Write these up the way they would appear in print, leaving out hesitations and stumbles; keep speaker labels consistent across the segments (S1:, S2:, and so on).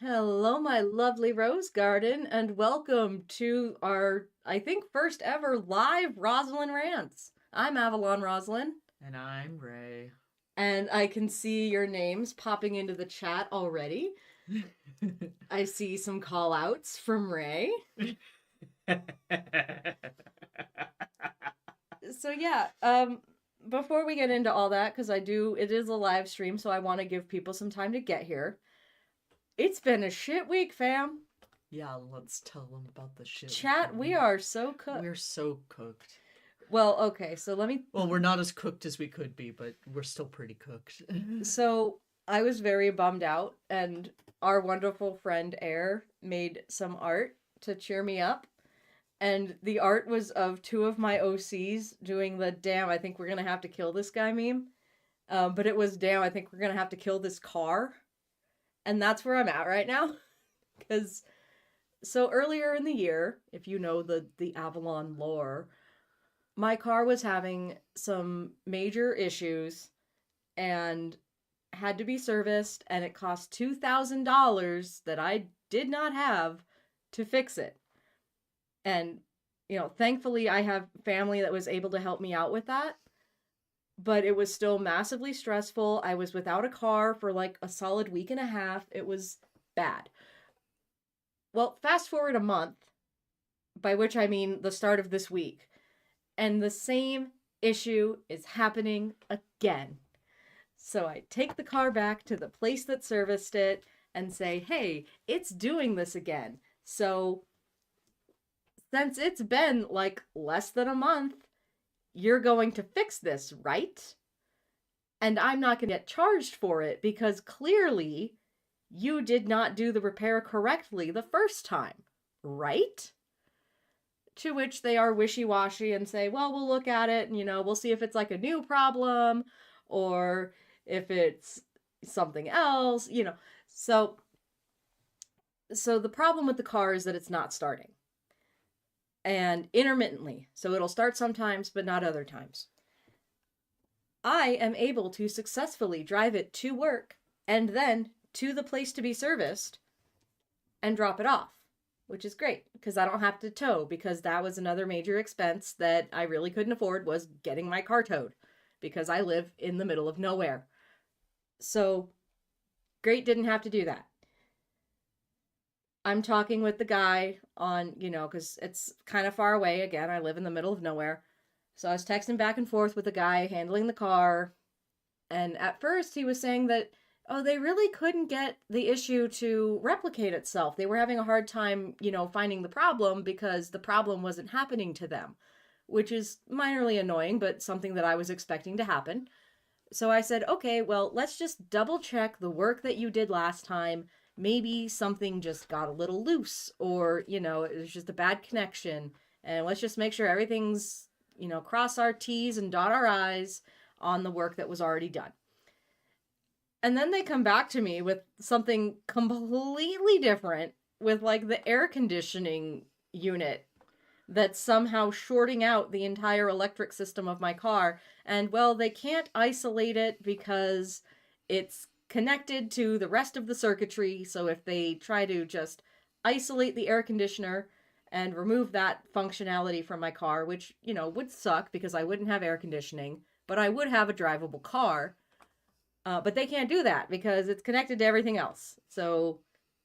S1: Hello, my lovely rose garden, and welcome to our, I think, first ever live Roselin Rants. I'm Avalon Roselin,
S2: And I'm Ray.
S1: and I can see your names popping into the chat already. I see some call outs from Ray. So yeah, before we get into all that, because it is a live stream, so I want to give people some time to get here. It's been a shit week, fam.
S2: Yeah, let's tell them about the shit.
S1: Chat, we are so cooked.
S2: We're so cooked.
S1: Well, okay, so let me.
S2: Well, we're not as cooked as we could be, but we're still pretty cooked.
S1: So I was very bummed out, and our wonderful friend Air made some art to cheer me up. And the art was of two of my OCs doing the damn, I think we're gonna have to kill this guy meme. But it was damn, I think we're gonna have to kill this car. And that's where I'm at right now. Because so earlier in the year, if you know the Avalon lore, my car was having some major issues and had to be serviced, and it cost $2,000 that I did not have to fix it. And, thankfully I have family that was able to help me out with that. But it was still massively stressful. I was without a car for like a solid week and a half. It was bad. Well, fast forward a month, by which I mean the start of this week, and the same issue is happening again. So I take the car back to the place that serviced it and say, hey, it's doing this again. So since it's been like less than a month, you're going to fix this, right? And I'm not going to get charged for it because clearly you did not do the repair correctly the first time, right? To which they are wishy-washy and say, well, we'll look at it and, we'll see if it's like a new problem or if it's something else, So the problem with the car is that it's not starting. And intermittently. So it'll start sometimes, but not other times. I am able to successfully drive it to work and then to the place to be serviced and drop it off, which is great because I don't have to tow, because that was another major expense that I really couldn't afford, was getting my car towed because I live in the middle of nowhere. So great, didn't have to do that. I'm talking with the guy on, because it's kind of far away. Again, I live in the middle of nowhere. So I was texting back and forth with the guy handling the car. And at first he was saying that, they really couldn't get the issue to replicate itself. They were having a hard time, finding the problem because the problem wasn't happening to them, which is minorly annoying, but something that I was expecting to happen. So I said, okay, well, let's just double check the work that you did last time. Maybe something just got a little loose, or, it was just a bad connection. And let's just make sure everything's, cross our T's and dot our I's on the work that was already done. And then they come back to me with something completely different, with like the air conditioning unit that's somehow shorting out the entire electric system of my car. And well, they can't isolate it because it's connected to the rest of the circuitry. So if they try to just isolate the air conditioner and remove that functionality from my car, which, would suck because I wouldn't have air conditioning, but I would have a drivable car. But they can't do that because it's connected to everything else. So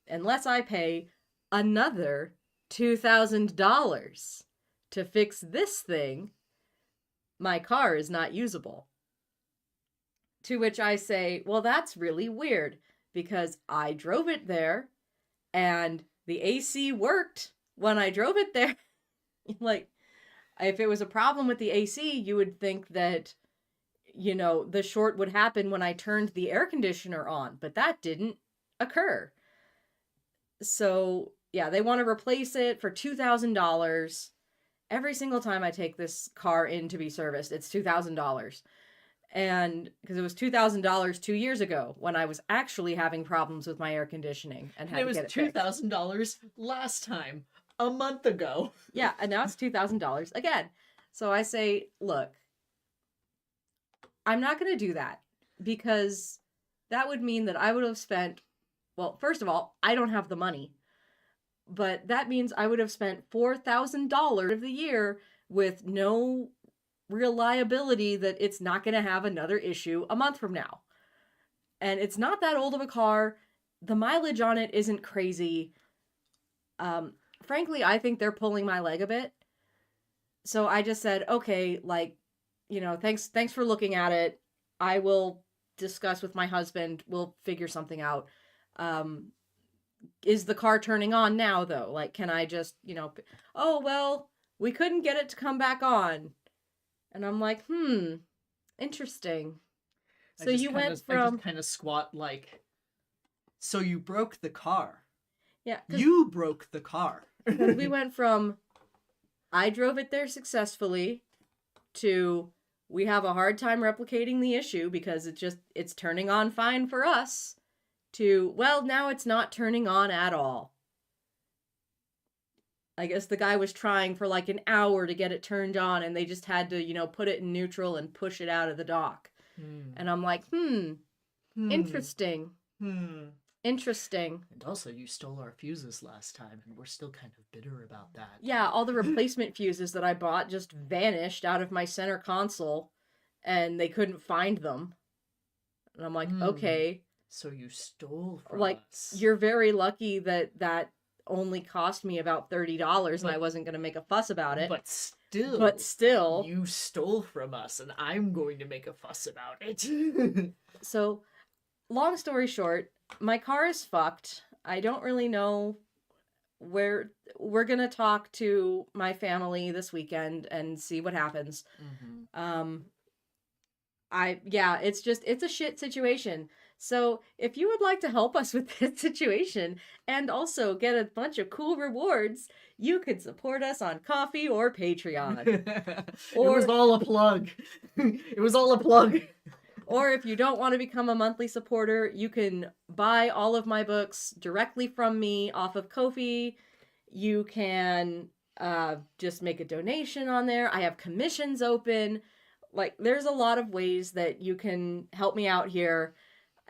S1: unless I pay another $2,000 to fix this thing, my car is not usable. To which I say, well, that's really weird because I drove it there and the AC worked when I drove it there. Like, if it was a problem with the AC, you would think that, the short would happen when I turned the air conditioner on, but that didn't occur. So, yeah, they want to replace it for $2,000. Every single time I take this car in to be serviced, it's $2,000. And because it was $2,000 2 years ago when I was actually having problems with my air conditioning and had to get it fixed.
S2: It was $2,000 last time, a month ago.
S1: Yeah, and now it's $2,000 again. So I say, look, I'm not going to do that because that would mean that I would have spent well, first of all, I don't have the money. But that means I would have spent $4,000 of the year with no reliability that it's not going to have another issue a month from now. And it's not that old of a car. The mileage on it isn't crazy. Frankly, I think they're pulling my leg a bit. So I just said, okay, like, you know, thanks for looking at it. I will discuss with my husband. We'll figure something out. Is the car turning on now, though? Like, can I just, you know, oh, well, we couldn't get it to come back on. And I'm like, interesting. So you went from...
S2: I just kind of squat like, so you broke the car.
S1: Yeah.
S2: You broke the car.
S1: Because we went from, I drove it there successfully, to, we have a hard time replicating the issue because it's turning on fine for us, to, well, now it's not turning on at all. I guess the guy was trying for like an hour to get it turned on, and they just had to, you know, put it in neutral and push it out of the dock. And I'm like, interesting. Interesting.
S2: And also, you stole our fuses last time, and we're still kind of bitter about that.
S1: Yeah, all the replacement fuses that I bought just vanished out of my center console, and they couldn't find them. And I'm like, okay.
S2: So you stole from
S1: like,
S2: us.
S1: You're very lucky that only cost me about $30, and I wasn't going to make a fuss about it.
S2: But still. You stole from us, and I'm going to make a fuss about it.
S1: So, long story short, my car is fucked. I don't really know where... We're going to talk to my family this weekend and see what happens. It's a shit situation. So if you would like to help us with this situation and also get a bunch of cool rewards, you could support us on Ko-fi or Patreon.
S2: It was all a plug. It was all a plug.
S1: Or if you don't want to become a monthly supporter, you can buy all of my books directly from me off of Ko-fi. You can just make a donation on there. I have commissions open. Like, there's a lot of ways that you can help me out here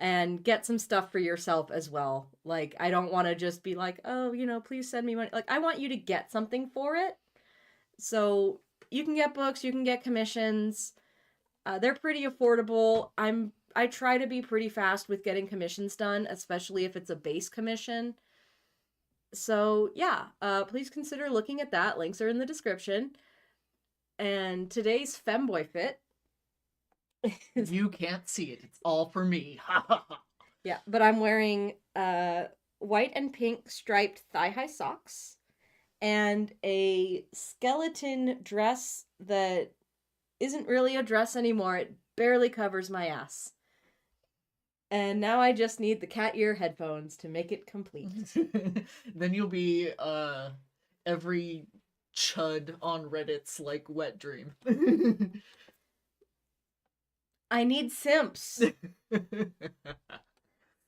S1: and get some stuff for yourself as well. Like, I don't want to just be like, oh, you know, please send me money. Like, I want you to get something for it. So you can get books, you can get commissions. They're pretty affordable. I try to be pretty fast with getting commissions done, especially if it's a base commission. So yeah, please consider looking at that. Links are in the description. And today's femboy fit.
S2: You can't see it. It's all for me.
S1: Yeah, but I'm wearing white and pink striped thigh-high socks and a skeleton dress that isn't really a dress anymore. It barely covers my ass. And now I just need the cat ear headphones to make it complete.
S2: Then you'll be every chud on Reddit's like wet dream.
S1: I need simps.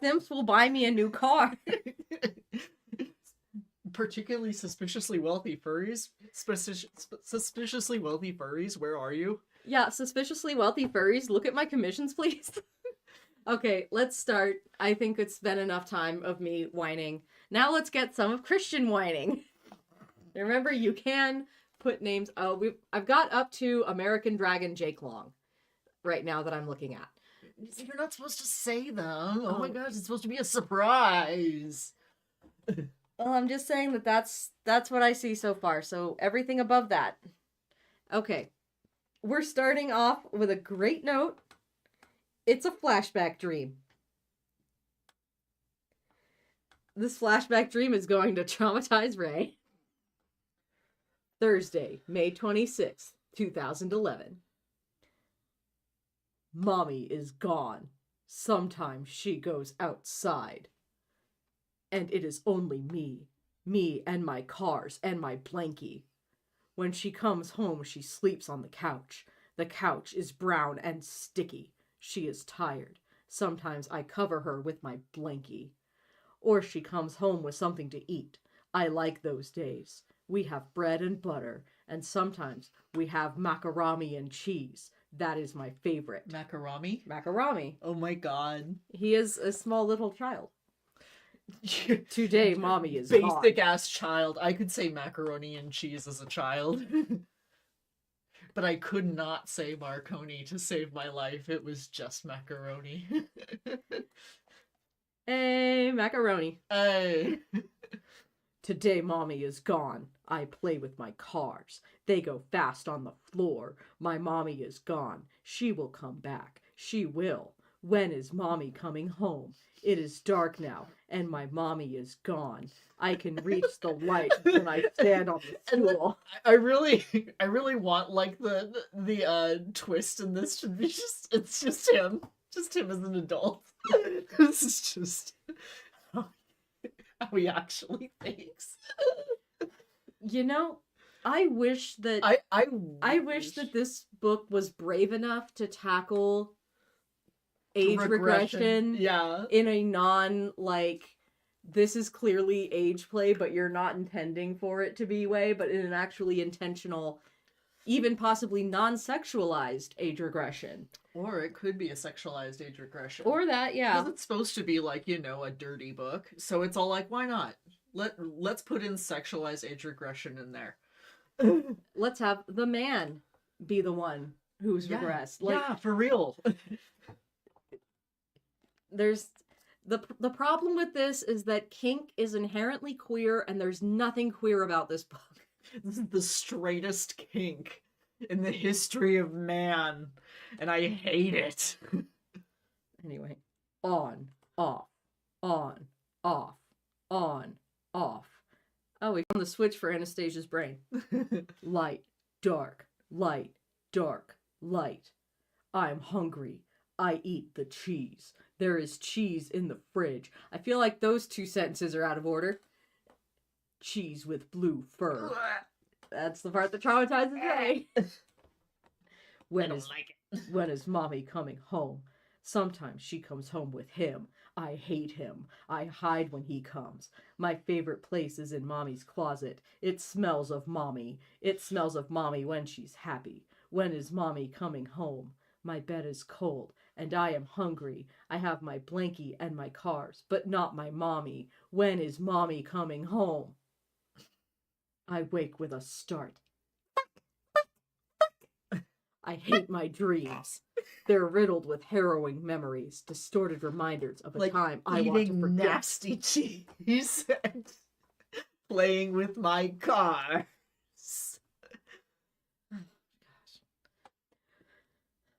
S1: Simps will buy me a new car.
S2: Particularly suspiciously wealthy furries. Suspiciously wealthy furries, where are you?
S1: Yeah, suspiciously wealthy furries, look at my commissions, please. Okay, let's start. I think it's been enough time of me whining. Now let's get some of Christian whining. Remember, you can put names... Oh, I've got up to American Dragon Jake Long right now that I'm looking at.
S2: You're not supposed to say them. Oh my gosh, it's supposed to be a surprise.
S1: Well, I'm just saying that's what I see so far. So everything above that. Okay. We're starting off with a great note. It's a flashback dream. This flashback dream is going to traumatize Ray. Thursday, May 26th, 2011. Mommy is gone. Sometimes she goes outside. And it is only me and my cars and my blankie. When she comes home, she sleeps on the couch. The couch is brown and sticky. She is tired. Sometimes I cover her with my blankie. Or she comes home with something to eat. I like those days. We have bread and butter, and sometimes we have macaroni and cheese. That is my favorite.
S2: Macaroni?
S1: Macaroni.
S2: Oh my god.
S1: He is a small little child. Today, mommy is
S2: basic
S1: gone.
S2: ass child. I could say macaroni and cheese as a child. But I could not say Marconi to save my life. It was just macaroni.
S1: Hey, macaroni.
S2: Hey.
S1: Today, mommy is gone. I play with my cars. They go fast on the floor. My mommy is gone. She will come back. She will. When is mommy coming home? It is dark now, and my mommy is gone. I can reach the light when I stand on the stool.
S2: I really want like the twist in this should be it's just him as an adult. This is just how he actually thinks.
S1: You know, I wish that I wish that this book was brave enough to tackle age regression in a non like this is clearly age play, but you're not intending for it to be way, but in an actually intentional, even possibly non-sexualized age regression.
S2: Or it could be a sexualized age regression.
S1: Or that, yeah.
S2: Because it's supposed to be like, you know, a dirty book. So it's all like, why not? Let's put in sexualized age regression in there.
S1: Let's have the man be the one who's regressed. Like,
S2: yeah, for real.
S1: There's the problem with this is that kink is inherently queer, and there's nothing queer about this book.
S2: This is the straightest kink in the history of man, and I hate it.
S1: Anyway, on, off, on, off, on, off. Oh, we found the switch for Anastasia's brain. Light, dark, light, dark, light. I'm hungry. I eat the cheese. There is cheese in the fridge. I feel like those two sentences are out of order. Cheese with blue fur. That's the part that traumatizes me. When is mommy coming home? Sometimes she comes home with him. I hate him. I hide when he comes. My favorite place is in mommy's closet. It smells of mommy. It smells of mommy when she's happy. When is mommy coming home? My bed is cold, and I am hungry. I have my blankie and my cars, but not my mommy. When is mommy coming home? I wake with a start. I hate my dreams. They're riddled with harrowing memories, distorted reminders of a time I want to forget.
S2: Nasty cheese and playing with my car.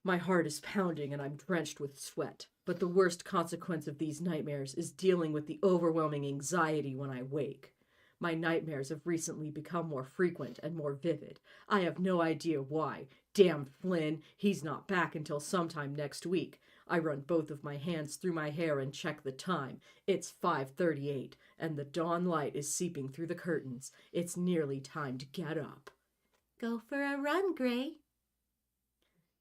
S1: My heart is pounding and I'm drenched with sweat, but the worst consequence of these nightmares is dealing with the overwhelming anxiety when I wake. My nightmares have recently become more frequent and more vivid. I have no idea why. Damn Flynn, he's not back until sometime next week. I run both of my hands through my hair and check the time. It's 5:38, and the dawn light is seeping through the curtains. It's nearly time to get up. Go for a run, Gray.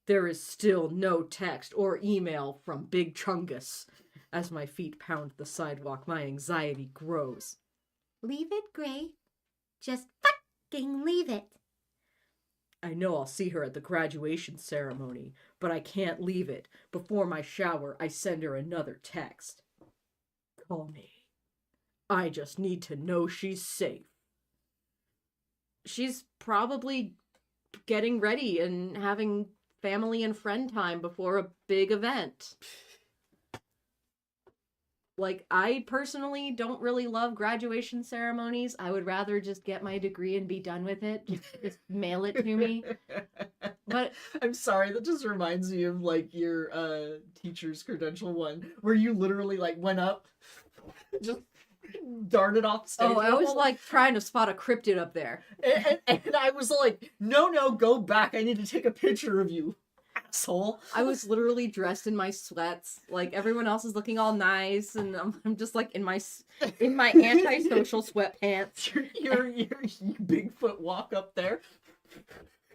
S1: There is still no text or email from Big Chungus. As my feet pound the sidewalk, my anxiety grows. Leave it, Gray. Just fucking leave it. I know I'll see her at the graduation ceremony, but I can't leave it. Before my shower, I send her another text. Call me. I just need to know she's safe. She's probably getting ready and having family and friend time before a big event. Like, I personally don't really love graduation ceremonies. I would rather just get my degree and be done with it. Just mail it to me. But
S2: I'm sorry, that just reminds me of like your teacher's credential one, where you literally like went up, just darted off stage.
S1: Oh, I was like trying to spot a cryptid up there.
S2: And I was like, no, go back. I need to take a picture of you, asshole.
S1: I was literally dressed in my sweats. Like, everyone else is looking all nice, and I'm just like in my antisocial sweatpants.
S2: Your Bigfoot walk up there.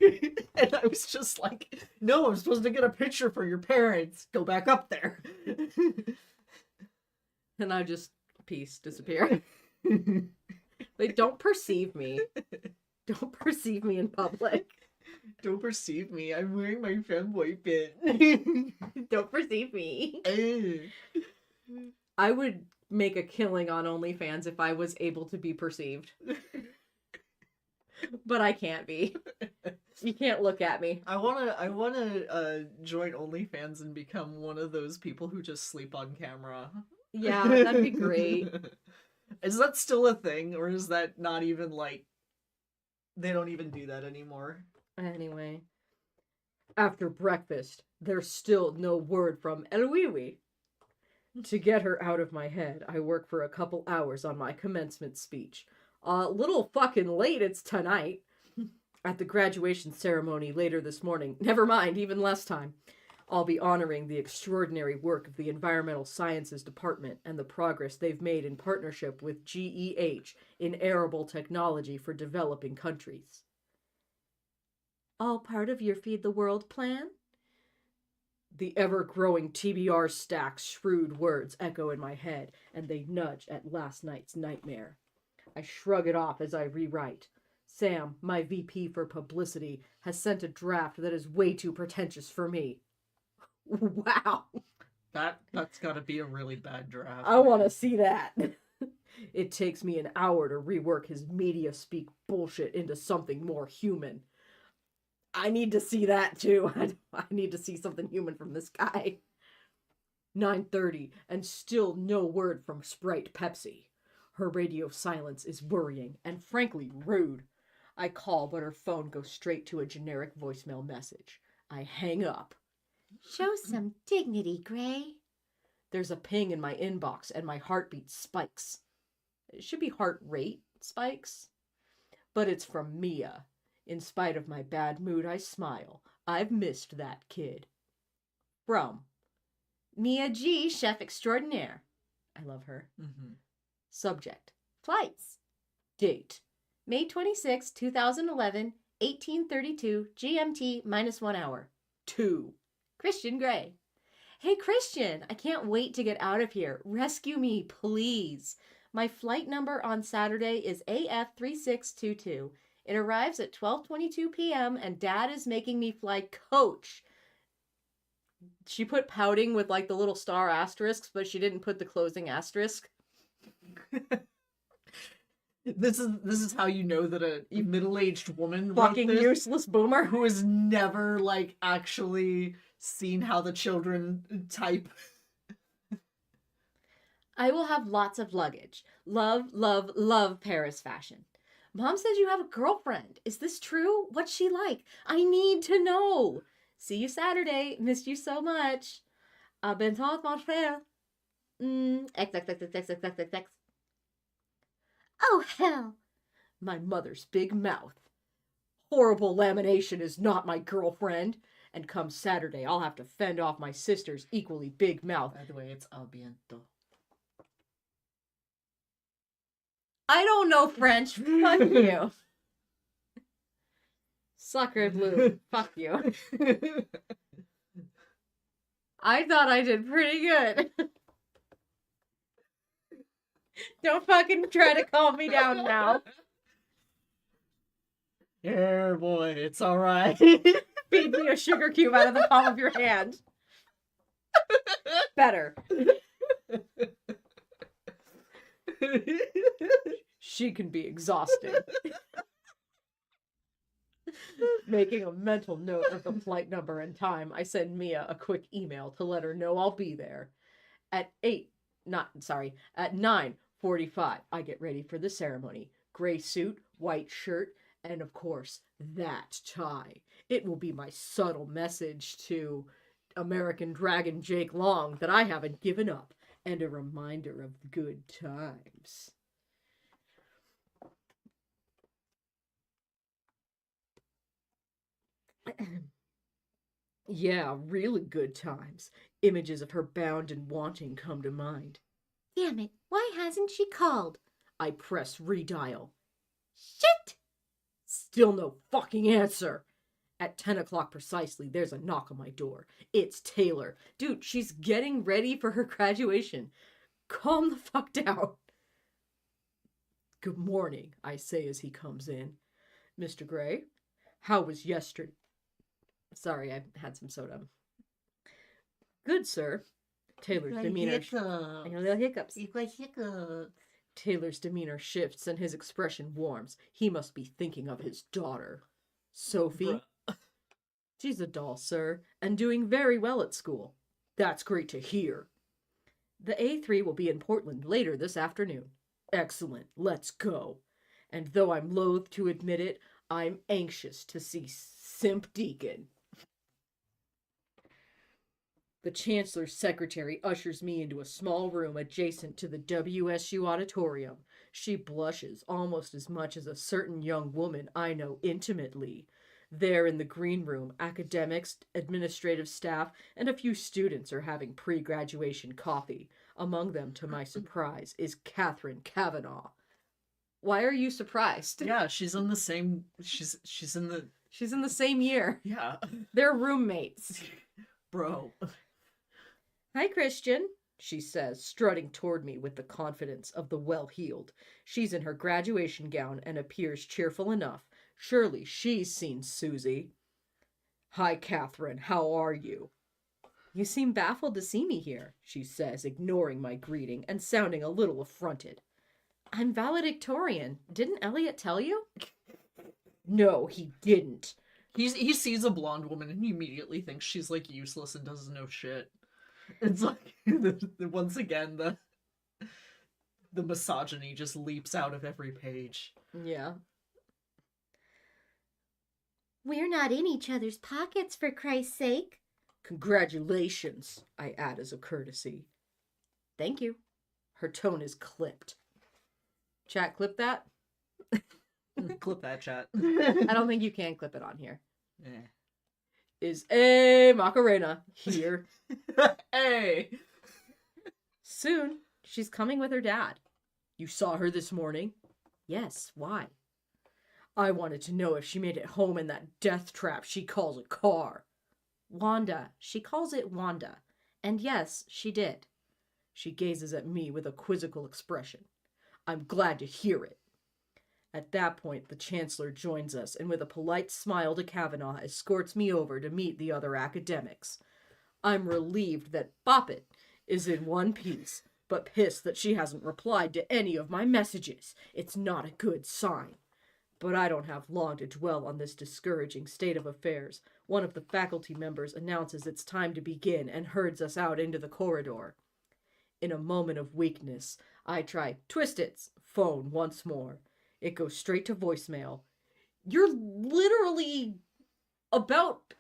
S2: And I was just like, no, I'm supposed to get a picture for your parents. Go back up there.
S1: And I just disappear. Like, don't perceive me. Don't perceive me in public.
S2: Don't perceive me. I'm wearing my femboy fit.
S1: Don't perceive me.
S2: I
S1: I would make a killing on OnlyFans if I was able to be perceived. But I can't be. You can't look at me.
S2: I wanna join OnlyFans and become one of those people who just sleep on camera.
S1: Yeah, that'd be great.
S2: Is that still a thing, or is that not even like they don't even do that anymore?
S1: Anyway. After breakfast, there's still no word from Eloiwi. To get her out of my head, I work for a couple hours on my commencement speech. A little fucking late it's tonight. At the graduation ceremony later this morning, never mind, even less time, I'll be honoring the extraordinary work of the Environmental Sciences Department and the progress they've made in partnership with GEH in arable technology for developing countries. All part of your Feed the World plan? The ever-growing TBR stack's shrewd words echo in my head, and they nudge at last night's nightmare. I shrug it off as I rewrite. Sam, my VP for publicity, has sent a draft that is way too pretentious for me. Wow.
S2: That's gotta be a really bad draft.
S1: I want to see that. It takes me an hour to rework his media speak bullshit into something more human. I need to see that too. I need to see something human from this guy. 9:30 and still no word from Sprite Pepsi. Her radio silence is worrying and frankly rude. I call, but her phone goes straight to a generic voicemail message. I hang up.
S3: Show some dignity, Gray.
S1: There's a ping in my inbox and my heartbeat spikes. It should be heart rate spikes. But it's from Mia. In spite of my bad mood, I smile. I've missed that kid. From
S3: Mia G, chef extraordinaire.
S1: I love her.
S2: Mm-hmm.
S1: Subject.
S3: Flights.
S1: Date.
S3: May 26, 2011, 1832, GMT -1 hour.
S1: 2.
S3: Christian Gray. Hey, Christian, I can't wait to get out of here. Rescue me, please. My flight number on Saturday is AF3622. It arrives at 12:22 p.m. and Dad is making me fly coach.
S1: She put pouting with like the little star asterisks, but she didn't put the closing asterisk.
S2: This is how you know that a middle-aged woman
S1: Fucking
S2: wrote this,
S1: useless boomer.
S2: who has never like actually seen how the children type.
S3: I will have lots of luggage. Love, love, love Paris fashion. Mom says you have a girlfriend. Is this true? What's she like? I need to know. See you Saturday. Missed you so much. À bientôt, mon frère. X. Oh, hell.
S1: My mother's big mouth. Horrible lamination is not my girlfriend. And come Saturday, I'll have to fend off my sister's equally big mouth.
S2: By the way, it's à bientôt.
S1: I don't know French. Fuck you. Sucker blue. Fuck you. I thought I did pretty good. Don't fucking try to calm me down now.
S2: Yeah, boy, it's all right.
S1: Feed me a sugar cube out of the palm of your hand. Better. She can be exhausting. Making a mental note of the flight number and time, I send Mia a quick email to let her know I'll be there. At 9:45, I get ready for the ceremony. Gray suit, white shirt, and of course, that tie. It will be my subtle message to American Dragon Jake Long that I haven't given up, and a reminder of good times. Yeah, really good times. Images of her bound and wanting come to mind.
S3: Damn it. Why hasn't she called?
S1: I press redial.
S3: Shit!
S1: Still no fucking answer. At 10 o'clock precisely, there's a knock on my door. It's Taylor. Dude, she's getting ready for her graduation. Calm the fuck down. Good morning, I say as he comes in. Mr. Gray, how was yesterday? Sorry, I had some soda. Good, sir. Taylor's demeanor... I know little hiccups. Taylor's demeanor shifts and his expression warms. He must be thinking of his daughter. Sophie?
S2: Bruh.
S1: She's a doll, sir, and doing very well at school. That's great to hear. The A3 will be in Portland later this afternoon. Excellent. Let's go. And though I'm loath to admit it, I'm anxious to see Simp Deacon. The Chancellor's secretary ushers me into a small room adjacent to the WSU auditorium. She blushes almost as much as a certain young woman I know intimately. There in the green room, academics, administrative staff, and a few students are having pre-graduation coffee. Among them, to my surprise, is Catherine Kavanaugh. Why are you surprised?
S2: Yeah, she's in the same... She's in the...
S1: She's in the same year.
S2: Yeah.
S1: They're roommates.
S2: Bro.
S1: Hi, Christian, she says, strutting toward me with the confidence of the well-heeled. She's in her graduation gown and appears cheerful enough. Surely she's seen Susie. Hi, Catherine. How are you? You seem baffled to see me here, she says, ignoring my greeting and sounding a little affronted. I'm valedictorian. Didn't Elliot tell you? No, he didn't.
S2: He sees a blonde woman and he immediately thinks she's, like, useless and doesn't know shit. It's like, once again, the misogyny just leaps out of every page.
S1: Yeah.
S3: We're not in each other's pockets, for Christ's sake.
S1: Congratulations, I add as a courtesy. Thank you. Her tone is clipped. Chat, clip that?
S2: Clip that, chat.
S1: I don't think you can clip it on here.
S2: Yeah.
S1: Is a Macarena here?
S2: Hey!
S1: Soon, she's coming with her dad. You saw her this morning? Yes, why? I wanted to know if she made it home in that death trap she calls a car. Wanda. She calls it Wanda. And yes, she did. She gazes at me with a quizzical expression. I'm glad to hear it. At that point, the Chancellor joins us and with a polite smile to Kavanaugh escorts me over to meet the other academics. I'm relieved that Boppet is in one piece, but pissed that she hasn't replied to any of my messages. It's not a good sign. But I don't have long to dwell on this discouraging state of affairs. One of the faculty members announces it's time to begin and herds us out into the corridor. In a moment of weakness, I try Twisted's phone once more. It goes straight to voicemail. You're literally about...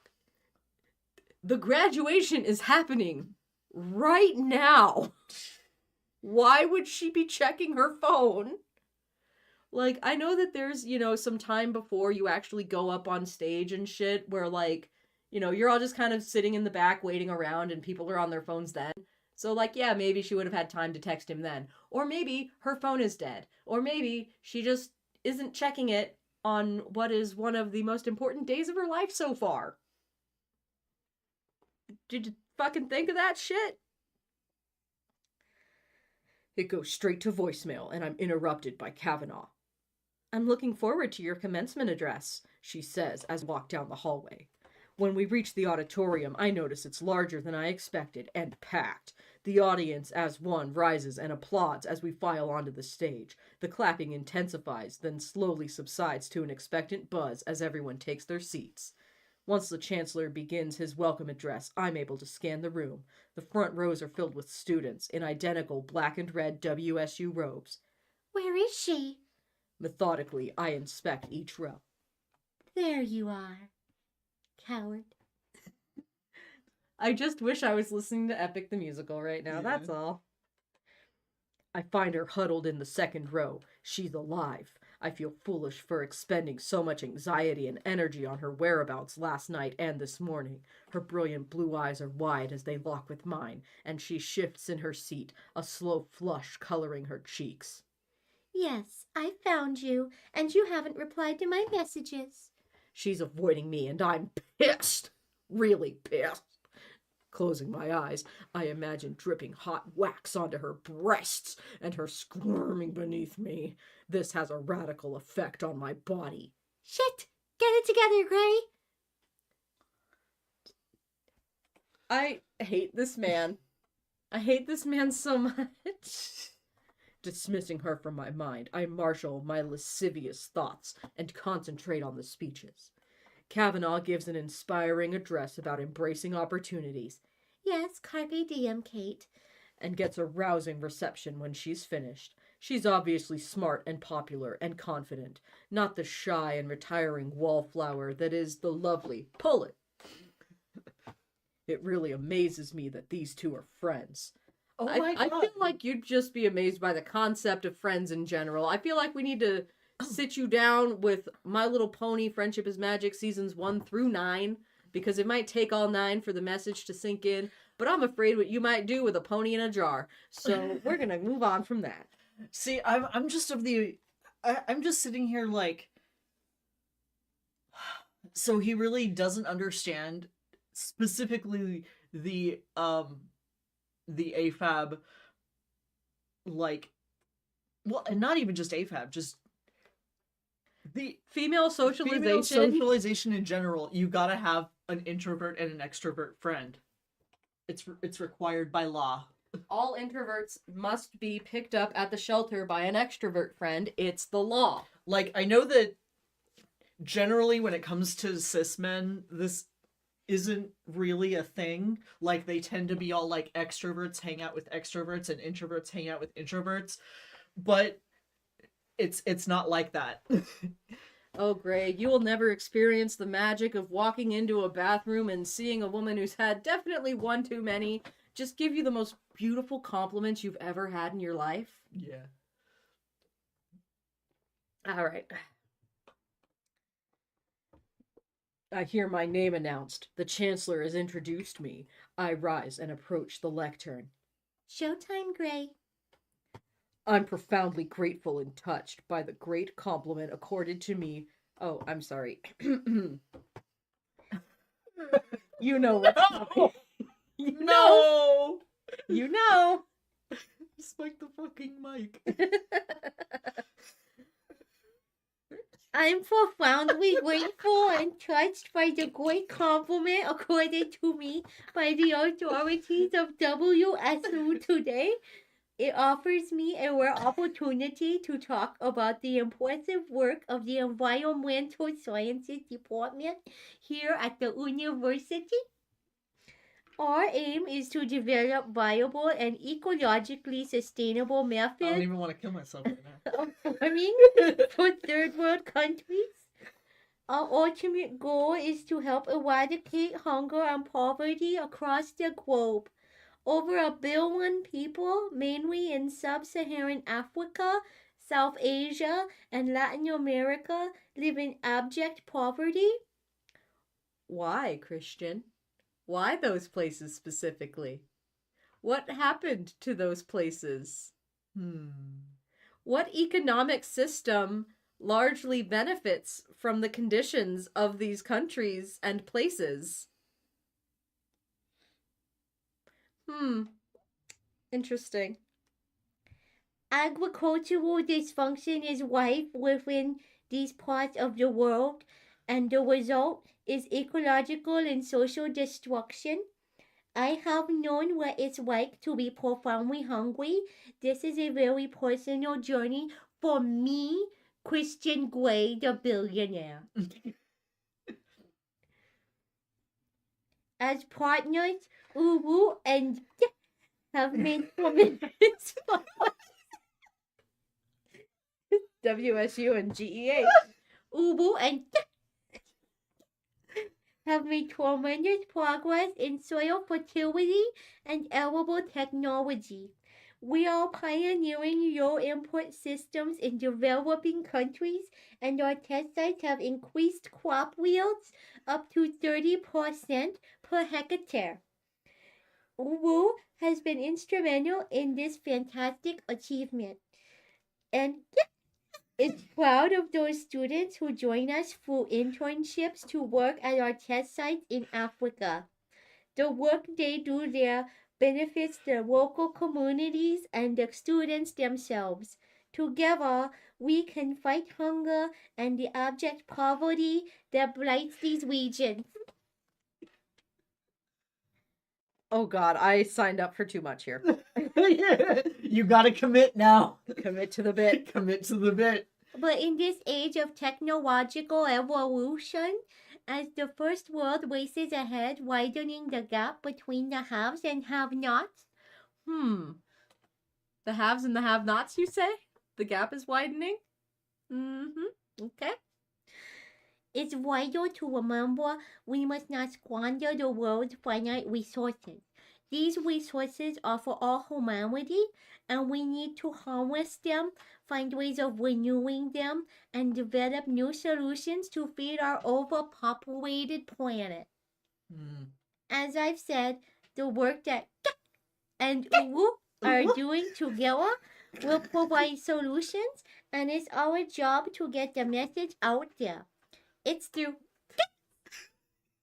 S1: The graduation is happening right now. Why would she be checking her phone? Like, I know that there's, some time before you actually go up on stage and shit where, like, you're all just kind of sitting in the back waiting around and people are on their phones then. So, like, yeah, maybe she would have had time to text him then. Or maybe her phone is dead. Or maybe she just isn't checking it on what is one of the most important days of her life so far. Did you fucking think of that shit? It goes straight to voicemail, and I'm interrupted by Kavanaugh. I'm looking forward to your commencement address, she says as we walk down the hallway. When we reach the auditorium, I notice it's larger than I expected and packed. The audience, as one, rises and applauds as we file onto the stage. The clapping intensifies, then slowly subsides to an expectant buzz as everyone takes their seats. Once the Chancellor begins his welcome address, I'm able to scan the room. The front rows are filled with students in identical black and red WSU robes.
S3: Where is she?
S1: Methodically, I inspect each row.
S3: There you are. Coward.
S1: I just wish I was listening to Epic the Musical right now, that's all. I find her huddled in the second row. She's alive. I feel foolish for expending so much anxiety and energy on her whereabouts last night and this morning. Her brilliant blue eyes are wide as they lock with mine, and she shifts in her seat, a slow flush coloring her cheeks.
S3: Yes, I found you, and you haven't replied to my messages.
S1: She's avoiding me, and I'm pissed. Really pissed. Closing my eyes, I imagine dripping hot wax onto her breasts and her squirming beneath me. This has a radical effect on my body.
S3: Shit! Get it together, Gray!
S1: I hate this man.
S3: I hate this man so much. Dismissing her from my mind, I marshal my lascivious thoughts and concentrate on the speeches. Kavanaugh gives an inspiring address about embracing opportunities. Yes, carpe diem, Kate. And gets a rousing reception when she's finished. She's obviously smart and popular and confident, not the shy and retiring wallflower that is the lovely Pullet. It really amazes me that these two are friends.
S2: Oh my God.
S3: I feel like you'd just be amazed by the concept of friends in general. I feel like we need to sit you down with My Little Pony Friendship is Magic seasons 1 through 9, because it might take all 9 for the message to sink in, but I'm afraid what you might do with a pony in a jar. So we're going to move on from that.
S2: See, I'm just I'm just sitting here like, so he really doesn't understand specifically the AFAB, like, well, and not even just AFAB, just the
S3: female socialization.
S2: Female socialization in general. You gotta have an introvert and an extrovert friend. It's required by law.
S3: All introverts must be picked up at the shelter by an extrovert friend. It's the law.
S2: Like, I know that generally when it comes to cis men, this isn't really a thing. Like, they tend to be all like extroverts hang out with extroverts and introverts hang out with introverts, but it's not like that.
S3: Oh, Greg, you will never experience the magic of walking into a bathroom and seeing a woman who's had definitely one too many just give you the most beautiful compliments you've ever had in your life.
S2: Yeah.
S3: All right. I hear my name announced. The Chancellor has introduced me. I rise and approach the lectern. Showtime, Gray. I'm profoundly grateful and touched by the great compliment accorded to me. Oh, I'm sorry. You know what's coming.
S2: No!
S3: You know.
S2: Spike the fucking mic.
S4: I'm profoundly grateful and touched by the great compliment accorded to me by the authorities of WSU today. It offers me a rare opportunity to talk about the impressive work of the Environmental Sciences Department here at the university. Our aim is to develop viable and ecologically sustainable
S2: I
S4: methods
S2: don't even want to kill myself right now.
S4: of farming for third world countries. Our ultimate goal is to help eradicate hunger and poverty across the globe. Over 1 billion people, mainly in sub-Saharan Africa, South Asia, and Latin America, live in abject poverty.
S3: Why, Christian? Why those places specifically? What happened to those places? What economic system largely benefits from the conditions of these countries and places? Interesting.
S4: Agricultural dysfunction is rife within these parts of the world, and the result is ecological and social destruction. I have known what it's like to be profoundly hungry. This is a very personal journey for me, Christian Grey, the billionaire. As partners, Uwu and have made tremendous
S3: WSU and GEA.
S4: Uwu and have made tremendous progress in soil fertility and arable technology. We are pioneering low input systems in developing countries, and our test sites have increased crop yields up to 30% per hectare. Uwu has been instrumental in this fantastic achievement, and is proud of those students who join us through internships to work at our test sites in Africa. The work they do there benefits the local communities and the students themselves. Together, we can fight hunger and the abject poverty that blights these regions.
S1: Oh god, I signed up for too much here.
S2: You gotta commit now.
S1: Commit to the bit.
S2: Commit to the bit.
S4: But in this age of technological evolution, as the first world races ahead, widening the gap between the haves and have-nots,
S1: The haves and the have-nots, you say? The gap is widening? Mm-hmm. Okay.
S4: it's vital to remember we must not squander the world's finite resources. These resources are for all humanity, and we need to harness them, find ways of renewing them, and develop new solutions to feed our overpopulated planet. As I've said, the work that and Uwu are doing together will provide solutions, and it's our job to get the message out there. It's through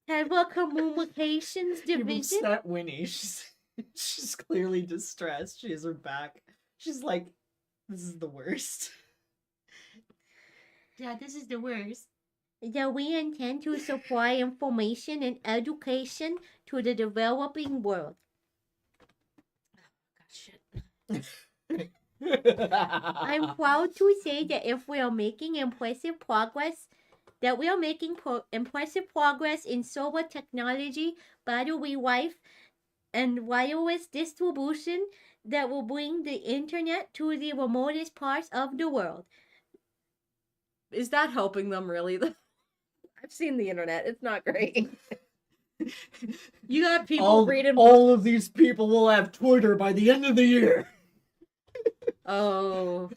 S4: Telecommunications
S2: You
S4: Division.
S2: upset Winnie. She's clearly distressed. She has her back. She's like, this is the worst.
S4: Yeah, this is the worst. That we intend to supply information and education to the developing world. I'm proud to say that if we are making impressive progress, in solar technology, battery life, and wireless distribution that will bring the internet to the remotest parts of the world.
S1: Is that helping them really? I've seen the internet. It's not great. You got people reading
S2: all of these people will have Twitter by the end of the year.
S1: Oh.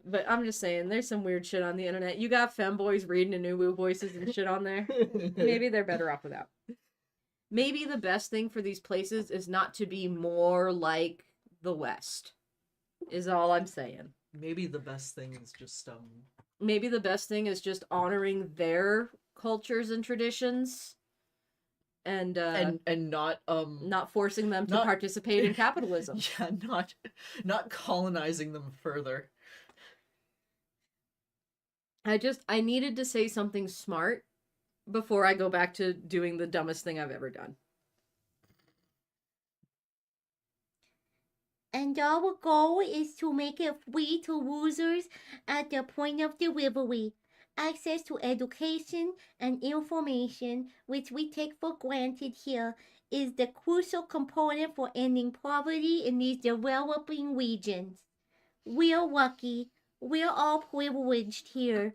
S1: But I'm just saying, there's some weird shit on the internet. You got femboys reading Anuwu voices and shit on there. Maybe they're better off without. Maybe the best thing for these places is not to be more like the West. Is all I'm saying.
S2: Maybe the best thing is just
S1: Maybe the best thing is just honoring their cultures and traditions. And not forcing them to participate in capitalism.
S2: Yeah, not colonizing them further.
S1: I needed to say something smart before I go back to doing the dumbest thing I've ever done.
S4: And our goal is to make it free to users at the point of delivery. Access to education and information, which we take for granted here, is the crucial component for ending poverty in these developing regions. We're lucky. We're all privileged here.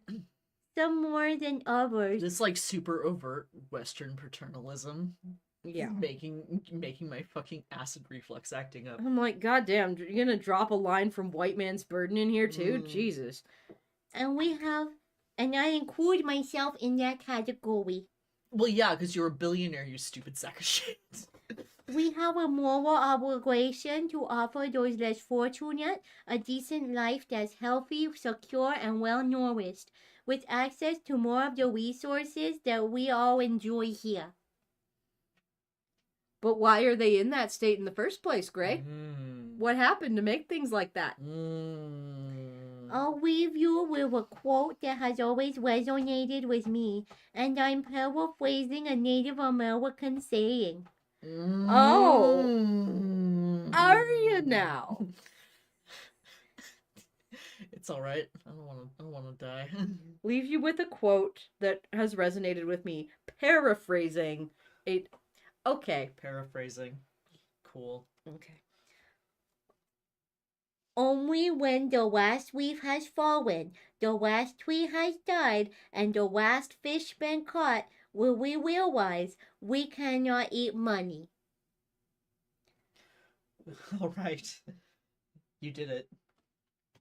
S4: Some more than others.
S2: This like super overt Western paternalism.
S1: Yeah.
S2: Making my fucking acid reflux acting up.
S1: I'm like, goddamn, you're gonna drop a line from White Man's Burden in here too? Jesus.
S4: And I include myself in that category.
S2: Well, yeah, because you're a billionaire, you stupid sack of shit.
S4: We have a moral obligation to offer those less fortunate a decent life that's healthy, secure, and well-nourished, with access to more of the resources that we all enjoy here.
S1: But why are they in that state in the first place, Gray? What happened to make things like that?
S4: I'll leave you with a quote that has always resonated with me, and I'm paraphrasing a Native American saying.
S1: Oh, are you now?
S2: It's all right. I don't want to die.
S1: Leave you with a quote that has resonated with me. Paraphrasing a. Okay.
S2: Paraphrasing. Cool.
S1: Okay.
S4: Only when the last leaf has fallen, the last tree has died, and the last fish been caught, will we realize we cannot eat money.
S2: All right. You did it.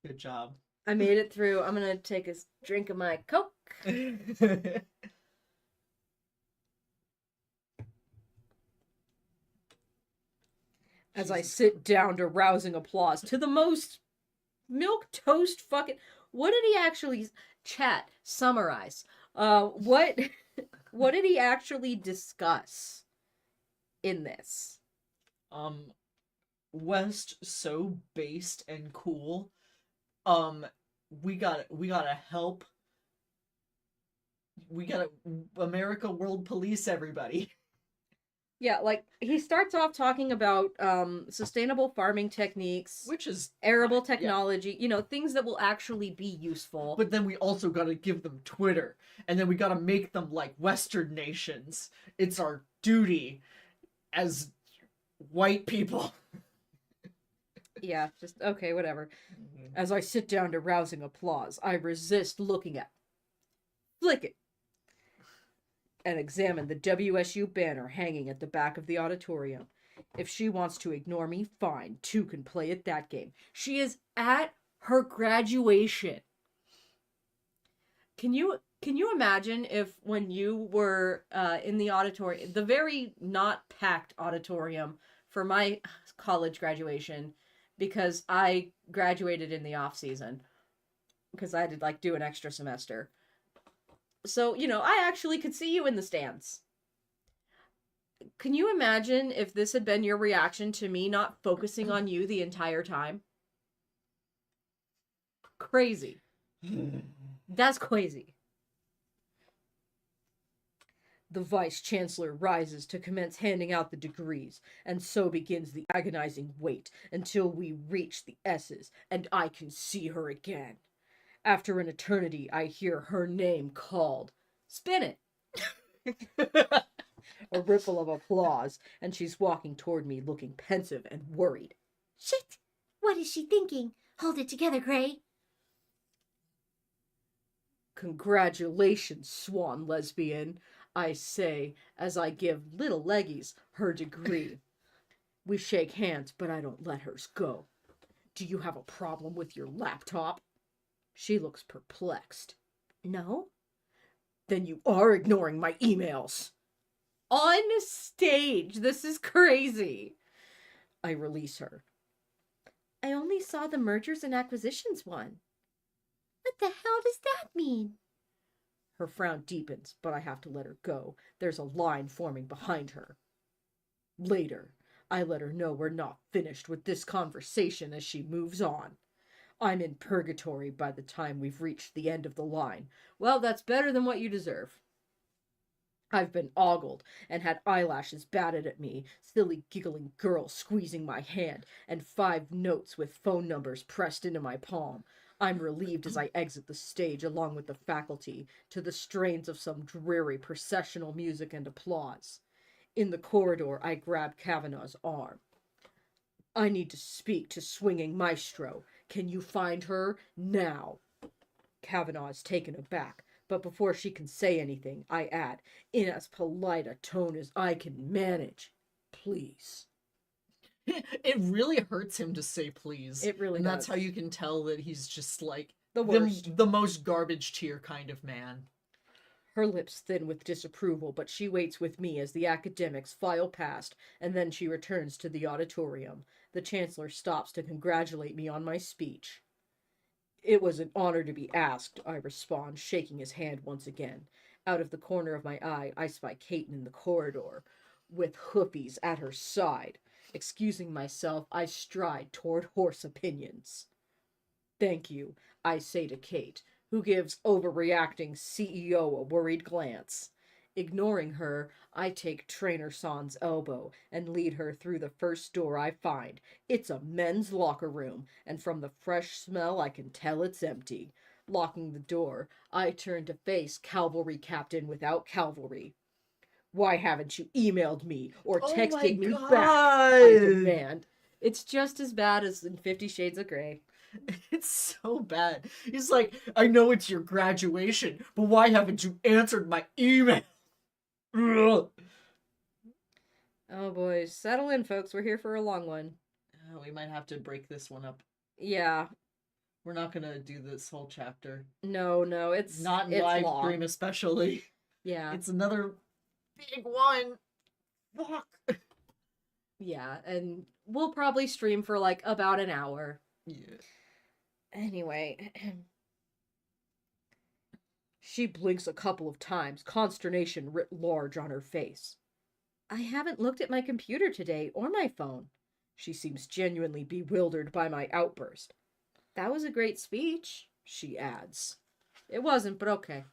S2: Good job.
S1: I made it through. I'm gonna take a drink of my Coke. As I sit down to rousing applause to the most milquetoast fucking. What did he actually summarize? What did he actually discuss in this?
S2: West so based and cool. We gotta help. We gotta America World Police everybody.
S1: Yeah, like he starts off talking about sustainable farming techniques,
S2: Which is
S1: arable
S2: fine, yeah.
S1: technology, things that will actually be useful.
S2: But then we also got to give them Twitter, and then we got to make them like Western nations. It's our duty as white people.
S1: Yeah, just okay, whatever. As I sit down to rousing applause, I resist looking at Flick it and examine the WSU banner hanging at the back of the auditorium. If she wants to ignore me, fine. Two can play at that game. She is at her graduation. Can you imagine if when you were in the auditorium, the very not packed auditorium for my college graduation, because I graduated in the off season because I had to like do an extra semester. So, I actually could see you in the stands. Can you imagine if this had been your reaction to me not focusing on you the entire time? Crazy. That's crazy. The Vice Chancellor rises to commence handing out the degrees, and so begins the agonizing wait until we reach the S's and I can see her again. After an eternity, I hear her name called. Spin it! A ripple of applause, and she's walking toward me looking pensive and worried.
S4: Shit! What is she thinking? Hold it together, Gray.
S1: Congratulations, swan lesbian, I say as I give little leggies her degree. We shake hands, but I don't let hers go. Do you have a problem with your laptop? She looks perplexed. No? Then you are ignoring my emails. On stage. This is crazy. I release her.
S4: I only saw the mergers and acquisitions one. What the hell does that mean?
S1: Her frown deepens, but I have to let her go. There's a line forming behind her. Later, I let her know we're not finished with this conversation as she moves on. I'm in purgatory by the time we've reached the end of the line. Well, that's better than what you deserve. I've been ogled and had eyelashes batted at me, silly giggling girls squeezing my hand, and 5 notes with phone numbers pressed into my palm. I'm relieved as I exit the stage along with the faculty to the strains of some dreary processional music and applause. In the corridor, I grab Kavanaugh's arm. I need to speak to Swinging Maestro. Can you find her now? Kavanaugh is taken aback, but before she can say anything, I add, in as polite a tone as I can manage, please.
S2: It really hurts him to say please.
S1: It really
S2: and
S1: does.
S2: That's how you can tell that he's just like
S1: The worst.
S2: the most garbage tier kind of man.
S1: Her lips thin with disapproval, but she waits with me as the academics file past, and then she returns to the auditorium. The Chancellor stops to congratulate me on my speech. It was an honor to be asked, I respond, shaking his hand once again. Out of the corner of my eye, I spy Caton in the corridor, with hoofies at her side. Excusing myself, I stride toward horse opinions. Thank you, I say to Kate, who gives overreacting CEO a worried glance. Ignoring her, I take Trainer San's elbow and lead her through the first door I find. It's a men's locker room, and from the fresh smell I can tell it's empty. Locking the door, I turn to face Cavalry Captain without cavalry. Why haven't you emailed me or texted me back? I demand. It's just as bad as in 50 Shades of Grey.
S2: It's so bad. He's like, I know it's your graduation, but why haven't you answered my email? Ugh.
S1: Oh boy, settle in, folks. We're here for a long one.
S2: Oh, we might have to break this one up.
S1: Yeah.
S2: We're not gonna do this whole chapter.
S1: No, it's
S2: not in
S1: it's
S2: live
S1: long.
S2: stream, especially.
S1: Yeah.
S2: It's another big one. Fuck.
S1: Yeah, and we'll probably stream for like about an hour.
S2: Yeah.
S1: Anyway. She blinks a couple of times, consternation writ large on her face. I haven't looked at my computer today or my phone. She seems genuinely bewildered by my outburst. That was a great speech, she adds. It wasn't, but okay.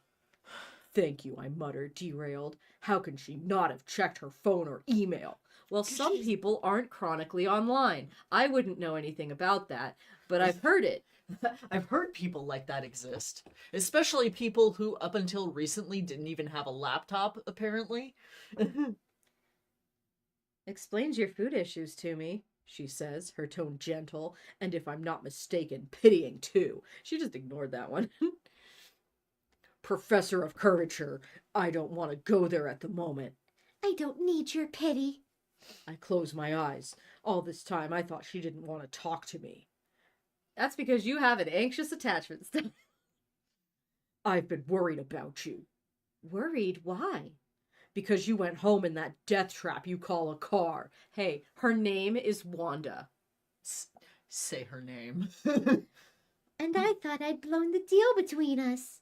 S3: Thank you, I muttered, derailed. How can she not have checked her phone or email? Well, some people aren't chronically online. I wouldn't know anything about that, but I've heard it.
S2: I've heard people like that exist. Especially people who, up until recently, didn't even have a laptop, apparently.
S3: Explains your food issues to me, she says, her tone gentle, and if I'm not mistaken, pitying too. She just ignored that one. Professor of curvature, I don't want to go there at the moment.
S4: I don't need your pity.
S3: I close my eyes. All this time I thought she didn't want to talk to me. That's because you have an anxious attachment style. I've been worried about you. Worried? Why? Because you went home in that death trap you call a car. Hey, her name is Wanda.
S2: Say her name.
S4: And I thought I'd blown the deal between us.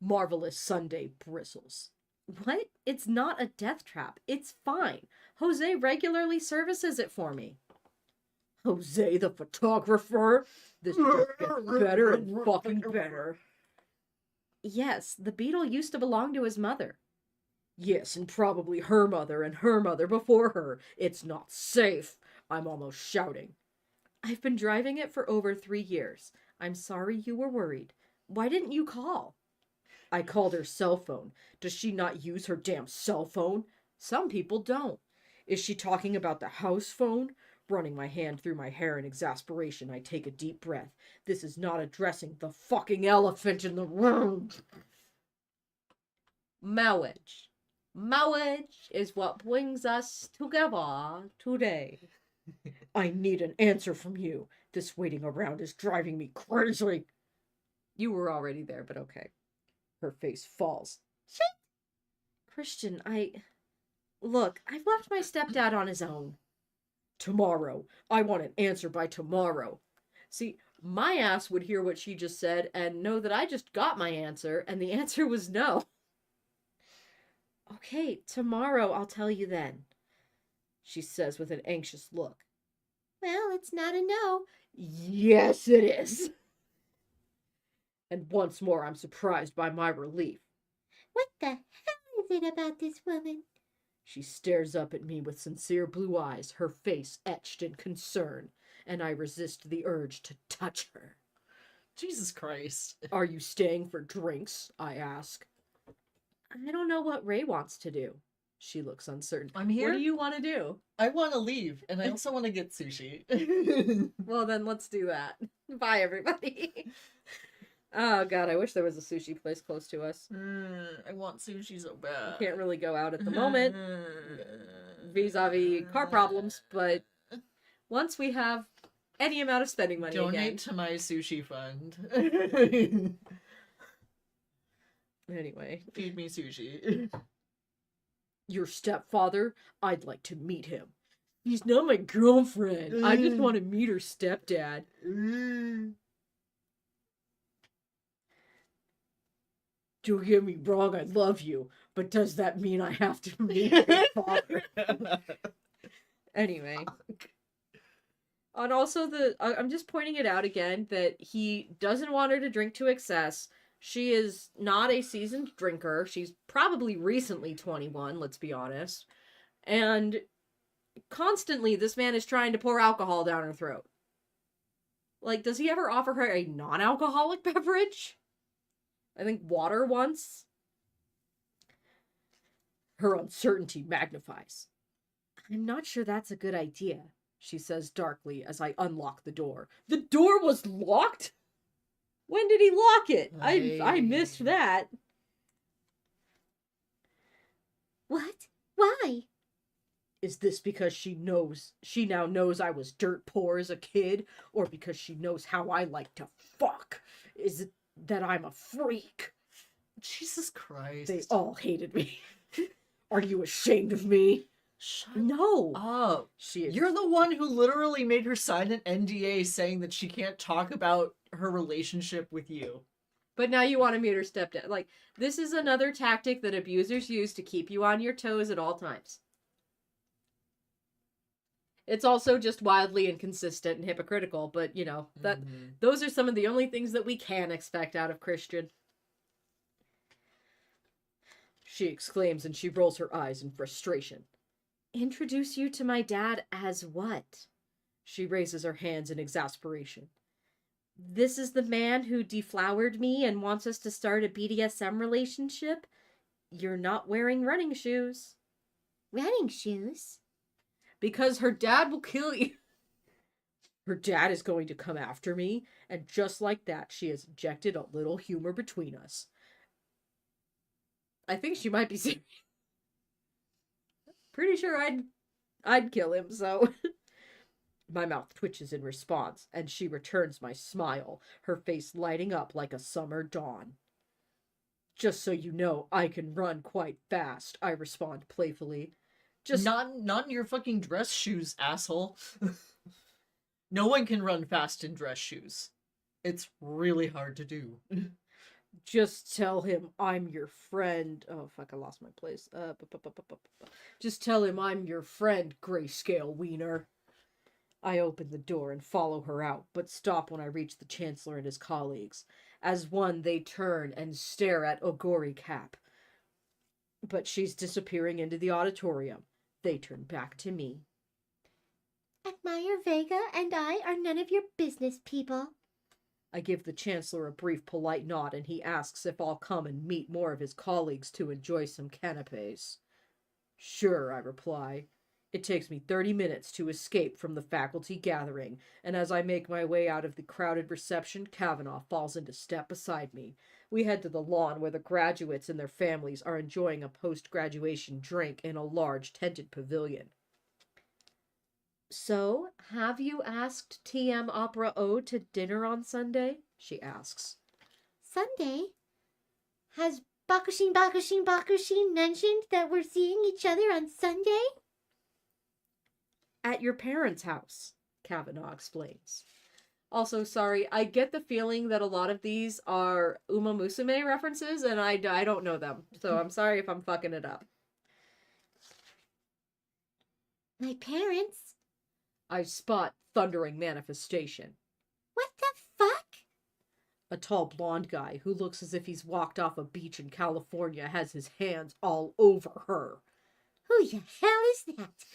S3: Marvelous Sunday bristles. What? It's not a death trap. It's fine. Jose regularly services it for me. Jose the photographer? This just gets better and fucking better. Yes, the beetle used to belong to his mother. Yes, and probably her mother and her mother before her. It's not safe. I'm almost shouting. I've been driving it for over 3 years. I'm sorry you were worried. Why didn't you call? I called her cell phone. Does she not use her damn cell phone? Some people don't. Is she talking about the house phone? Running my hand through my hair in exasperation, I take a deep breath. This is not addressing the fucking elephant in the room. Marriage. Marriage is what brings us together today. I need an answer from you. This waiting around is driving me crazy. You were already there, but okay. Her face falls. Shit! Christian, Look, I've left my stepdad on his own. Tomorrow. I want an answer by tomorrow. See, my ass would hear what she just said and know that I just got my answer, and the answer was no. Okay, tomorrow I'll tell you then, she says with an anxious look.
S4: Well, it's not a no.
S3: Yes, it is. And once more I'm surprised by my relief.
S4: What the hell is it about this woman?
S3: She stares up at me with sincere blue eyes, her face etched in concern, and I resist the urge to touch her.
S2: Jesus Christ.
S3: Are you staying for drinks? I ask. I don't know what Ray wants to do. She looks uncertain.
S2: I'm here.
S3: What do you want to do?
S2: I want to leave, and I also want to get sushi.
S3: Well, then let's do that. Bye, everybody. Oh, God, I wish there was a sushi place close to us.
S2: I want sushi so bad.
S3: Can't really go out at the moment, vis-a-vis car problems, but once we have any amount of spending money
S2: Donate
S3: again.
S2: to my sushi fund.
S3: Anyway.
S2: Feed me sushi.
S3: Your stepfather? I'd like to meet him. He's not my girlfriend. I just want to meet her stepdad. Don't get me wrong, I love you, but does that mean I have to meet your father? Anyway. And also, I'm just pointing it out again that he doesn't want her to drink to excess. She is not a seasoned drinker. She's probably recently 21, let's be honest. And constantly, this man is trying to pour alcohol down her throat. Like, does he ever offer her a non-alcoholic beverage? I think water once. Her uncertainty magnifies. I'm not sure that's a good idea, she says darkly as I unlock the door. The door was locked? When did he lock it? I missed that.
S4: What? Why?
S3: Is this because she now knows I was dirt poor as a kid? Or because she knows how I like to fuck? Is it that I'm a freak?
S2: Jesus Christ.
S3: They all hated me. Are you ashamed of me?
S2: Shut
S3: No.
S2: up.
S3: She is.
S2: You're the one who literally made her sign an NDA saying that she can't talk about her relationship with you.
S3: But now you want to meet her stepdad. Like, this is another tactic that abusers use to keep you on your toes at all times. It's also just wildly inconsistent and hypocritical, but, you know, those are some of the only things that we can expect out of Christian. she exclaims, and she rolls her eyes in frustration. Introduce you to my dad as what? She raises her hands in exasperation. This is the man who deflowered me and wants us to start a BDSM relationship? You're not wearing running shoes.
S4: Running shoes?
S3: Because her dad will kill you. Her dad is going to come after me, and just like that, she has injected a little humor between us. I think she might be serious. Pretty sure I'd kill him, so... My mouth twitches in response, and she returns my smile, her face lighting up like a summer dawn. Just so you know, I can run quite fast, I respond playfully. Just
S2: Not in your fucking dress shoes, asshole. No one can run fast in dress shoes. It's really hard to do.
S3: Just tell him I'm your friend. Oh, fuck, I lost my place. Just tell him I'm your friend, grayscale wiener. I open the door and follow her out, but stop when I reach the Chancellor and his colleagues. As one, they turn and stare at Ogori Cap. But she's disappearing into the auditorium. They turn back to me.
S4: Admire Vega and I are none of your business, people.
S3: I give the Chancellor a brief polite nod, and he asks if I'll come and meet more of his colleagues to enjoy some canapes. Sure, I reply. It takes me 30 minutes to escape from the faculty gathering, and as I make my way out of the crowded reception, Kavanaugh falls into step beside me. We head to the lawn where the graduates and their families are enjoying a post-graduation drink in a large tented pavilion. So, have you asked TM Opera O to dinner on Sunday? She asks.
S4: Sunday? Has Bakushin mentioned that we're seeing each other on Sunday?
S3: At your parents' house, Kavanaugh explains. Also, sorry, I get the feeling that a lot of these are Uma Musume references, and I don't know them, so I'm sorry if I'm fucking it up.
S4: My parents?
S3: I spot thundering manifestation.
S4: What the fuck?
S3: A tall blonde guy who looks as if he's walked off a beach in California has his hands all over her.
S4: Who the hell is that?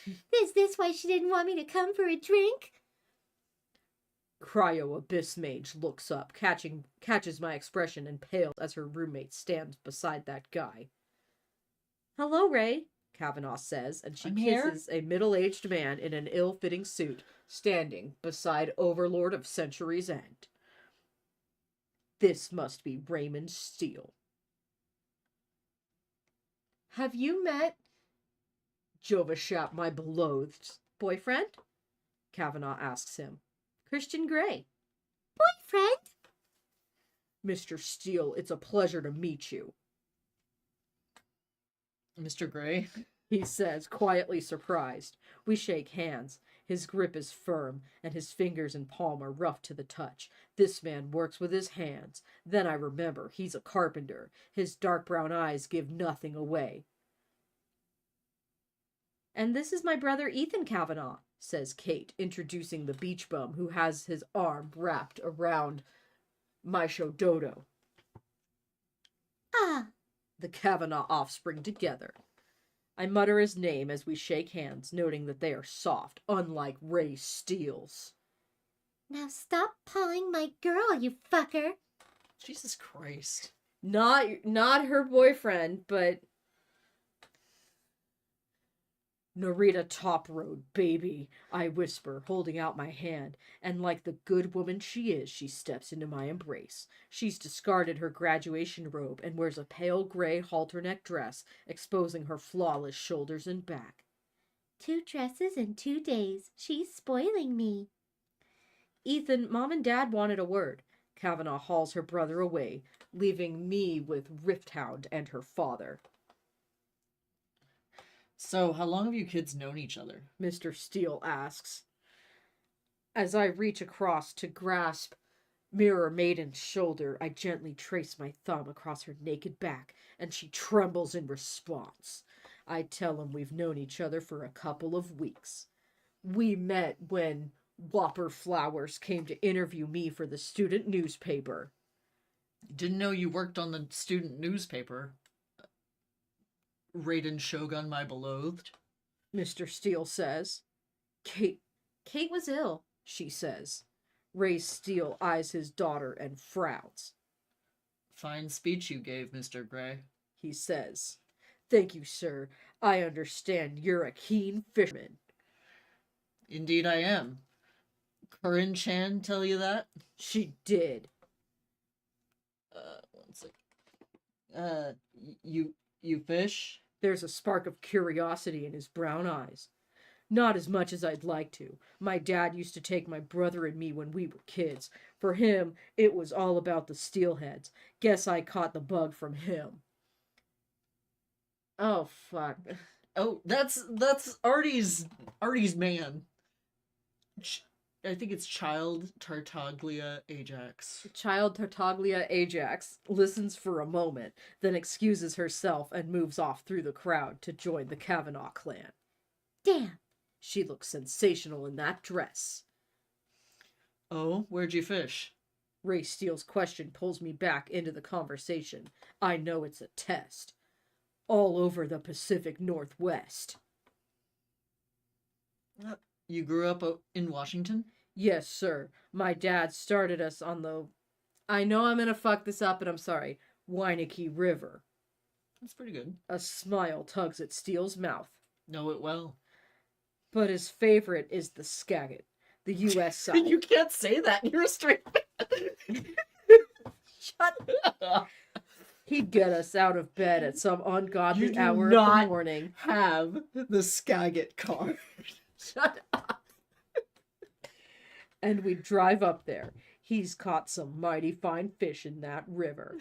S4: Is this why she didn't want me to come for a drink?
S3: Cryo Abyss Mage looks up, catches my expression and pales as her roommate stands beside that guy. Hello, Ray, Kavanaugh says, and she kisses a middle-aged man in an ill-fitting suit, standing beside Overlord of Century's End. This must be Raymond Steele. Have you met Jovashap, my beloved boyfriend? Kavanaugh asks him. Christian Grey.
S4: Boyfriend?
S3: Mr. Steele, it's a pleasure to meet you.
S2: Mr. Grey?
S3: He says, quietly surprised. We shake hands. His grip is firm, and his fingers and palm are rough to the touch. This man works with his hands. Then I remember, he's a carpenter. His dark brown eyes give nothing away. And this is my brother Ethan Kavanaugh, says Kate, introducing the beach bum who has his arm wrapped around Maisho Dodo.
S4: Ah.
S3: The Kavanaugh offspring together. I mutter his name as we shake hands, noting that they are soft, unlike Ray Steele's.
S4: Now stop pawing my girl, you fucker.
S2: Jesus Christ.
S3: Not her boyfriend, but Narita Top Road, baby, I whisper, holding out my hand, and like the good woman she is, she steps into my embrace. She's discarded her graduation robe and wears a pale gray halter-neck dress, exposing her flawless shoulders and back.
S4: 2 dresses in 2 days. She's spoiling me.
S3: Ethan, Mom and Dad wanted a word. Kavanaugh hauls her brother away, leaving me with Rifthound and her father.
S2: So, how long have you kids known each other?
S3: Mr. Steele asks. As I reach across to grasp Mirror Maiden's shoulder, I gently trace my thumb across her naked back, and she trembles in response. I tell him we've known each other for a couple of weeks. We met when Whopper Flowers came to interview me for the student newspaper.
S2: Didn't know you worked on the student newspaper. Raiden Shogun, my beloved.
S1: Mr. Steele says. Kate
S3: was ill.
S1: she says. Ray Steele eyes his daughter and frowns.
S2: Fine speech you gave, Mr. Gray.
S1: He says. Thank you, sir. I understand you're a keen fisherman.
S2: Indeed I am. Corinne Chan tell you that?
S1: She did.
S2: One second. You fish?
S1: There's a spark of curiosity in his brown eyes. Not as much as I'd like to. My dad used to take my brother and me when we were kids. For him, it was all about the steelheads. Guess I caught the bug from him. Oh, fuck.
S2: Oh, that's Arty's man. I think it's Child Tartaglia Ajax.
S1: Child Tartaglia Ajax listens for a moment, then excuses herself and moves off through the crowd to join the Kavanaugh clan.
S4: Damn.
S1: She looks sensational in that dress.
S2: Oh, where'd you fish?
S1: Ray Steele's question pulls me back into the conversation. I know it's a test. All over the Pacific Northwest.
S2: You grew up in Washington?
S1: Yes, sir. My dad started us on the... I know I'm gonna fuck this up, and I'm sorry. Weineke River.
S2: That's pretty good.
S1: A smile tugs at Steele's mouth.
S2: Know it well.
S1: But his favorite is the Skagit, the U.S. side.
S2: You can't say that. You're a straight.
S1: Shut up. He'd get us out of bed at some ungodly
S2: You do
S1: hour of
S2: not
S1: the morning.
S2: Have the Skagit card.
S1: Shut up. And we'd drive up there. He's caught some mighty fine fish in that river.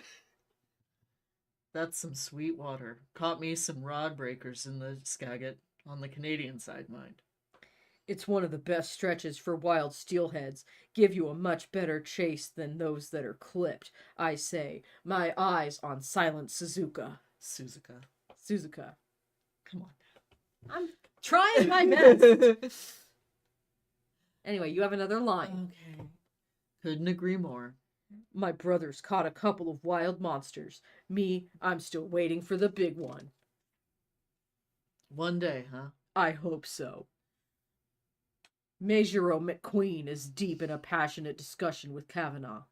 S2: That's some sweet water. Caught me some rod breakers in the Skagit on the Canadian side, mind.
S1: It's one of the best stretches for wild steelheads. Give you a much better chase than those that are clipped. I say, my eyes on Silent Suzuka.
S2: Suzuka. Come on.
S1: I'm trying my best. Anyway, you have another line.
S2: Okay. Couldn't agree more.
S1: My brother's caught a couple of wild monsters. Me, I'm still waiting for the big one.
S2: One day, huh?
S1: I hope so. Majoro McQueen is deep in a passionate discussion with Kavanaugh.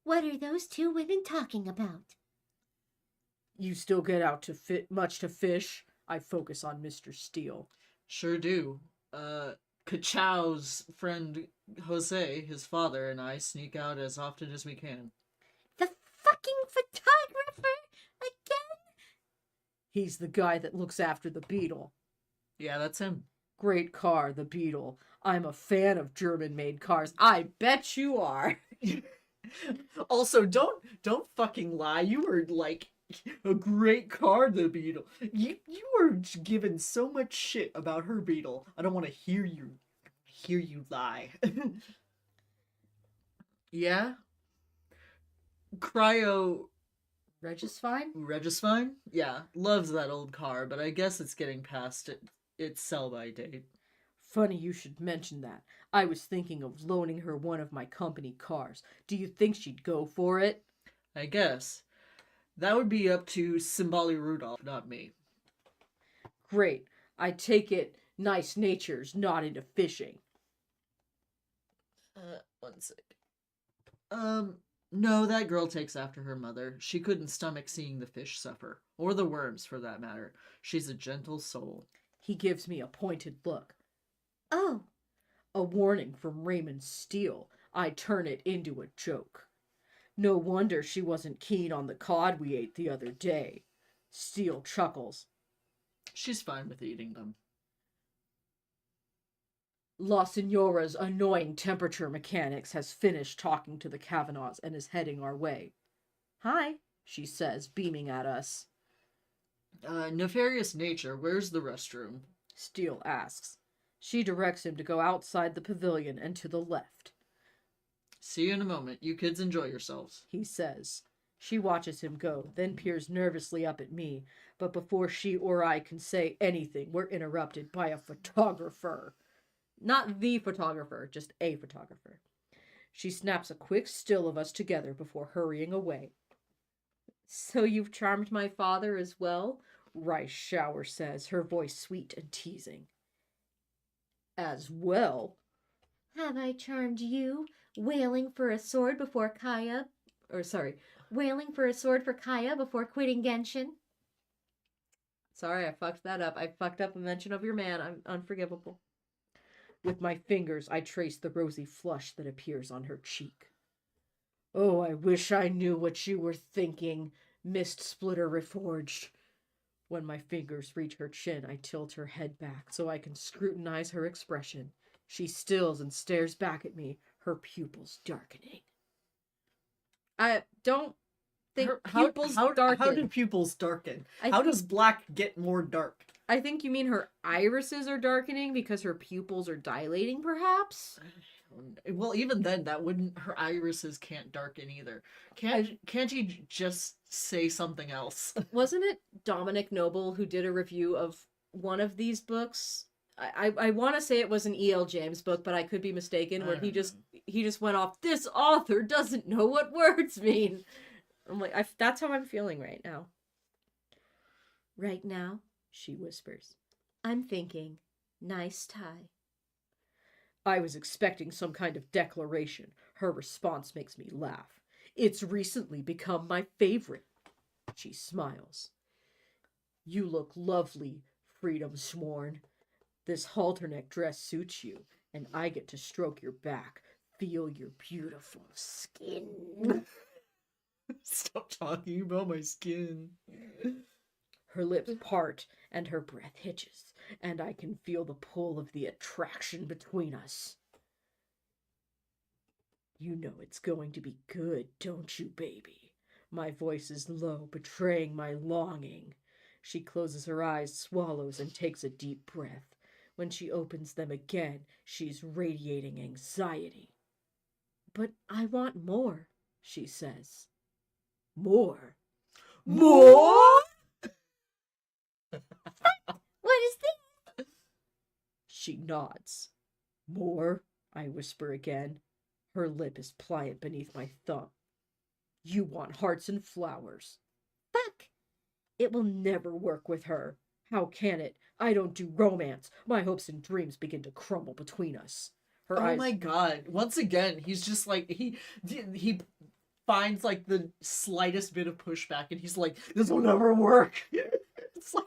S4: What are those two women talking about?
S1: You still get out to much to fish? I focus on Mr. Steele.
S2: Sure do. Kachow's friend Jose, his father, and I sneak out as often as we can.
S4: The fucking photographer again?
S1: He's the guy that looks after the Beetle.
S2: Yeah, that's him.
S1: Great car, the Beetle. I'm a fan of German-made cars. I bet you are.
S2: Also, don't fucking lie. You were like a great car, the Beetle. You were given so much shit about her Beetle. I don't want to hear you lie. Yeah. Cryo
S1: Regisfine?
S2: Yeah, loves that old car, but I guess it's getting past its sell-by date.
S1: Funny you should mention that. I was thinking of loaning her one of my company cars. Do you think she'd go for it?
S2: I guess. That would be up to Simbali Rudolph, not me.
S1: Great. I take it nice nature's not into fishing.
S2: One sec. No, that girl takes after her mother. She couldn't stomach seeing the fish suffer. Or the worms, for that matter. She's a gentle soul.
S1: He gives me a pointed look.
S4: Oh.
S1: A warning from Raymond Steele. I turn it into a joke. No wonder she wasn't keen on the cod we ate the other day. Steele chuckles.
S2: She's fine with eating them.
S1: La Signora's annoying temperature mechanics has finished talking to the Kavanaughs and is heading our way. Hi, she says, beaming at us.
S2: Nefarious nature, where's the restroom?
S1: Steele asks. She directs him to go outside the pavilion and to the left.
S2: See you in a moment. You kids enjoy yourselves,
S1: he says. She watches him go, then peers nervously up at me, but before she or I can say anything, we're interrupted by a photographer. Not the photographer, just a photographer. She snaps a quick still of us together before hurrying away. So you've charmed my father as well?
S3: Rice Shower says, her voice sweet and teasing. As well.
S4: Have I charmed you, wailing for a sword for Kaya before quitting Genshin?
S3: Sorry, I fucked that up. I fucked up a mention of your man. I'm unforgivable. With my fingers, I trace the rosy flush that appears on her cheek. Oh, I wish I knew what you were thinking, Mist Splitter Reforged. When my fingers reach her chin, I tilt her head back so I can scrutinize her expression. She stills and stares back at me, her pupils darkening. I don't think pupils darken.
S2: How do pupils darken? How does black get more dark?
S3: I think you mean her irises are darkening because her pupils are dilating, perhaps?
S2: Well, even then, her irises can't darken either. Can't he just say something else?
S3: Wasn't it Dominic Noble who did a review of one of these books? I want to say it was an E.L. James book, but I could be mistaken, where he just went off, this author doesn't know what words mean. I'm like, that's how I'm feeling right now.
S4: Right now, she whispers, I'm thinking, nice tie.
S3: I was expecting some kind of declaration. Her response makes me laugh. It's recently become my favorite. She smiles. You look lovely, Freedom Sworn. This halterneck dress suits you, and I get to stroke your back, feel your beautiful skin.
S2: Stop talking about my skin.
S3: Her lips part, and her breath hitches, and I can feel the pull of the attraction between us. You know it's going to be good, don't you, baby? My voice is low, betraying my longing. She closes her eyes, swallows, and takes a deep breath. When she opens them again, she's radiating anxiety. But I want more, she says. More?
S2: More?
S4: What is this?
S3: She nods. More? I whisper again. Her lip is pliant beneath my thumb. You want hearts and flowers.
S4: Fuck!
S3: It will never work with her. How can it? I don't do romance. My hopes and dreams begin to crumble between us. Her eyes...
S2: my god. Once again, he's just like, he finds like the slightest bit of pushback and he's like, this will never work. It's like...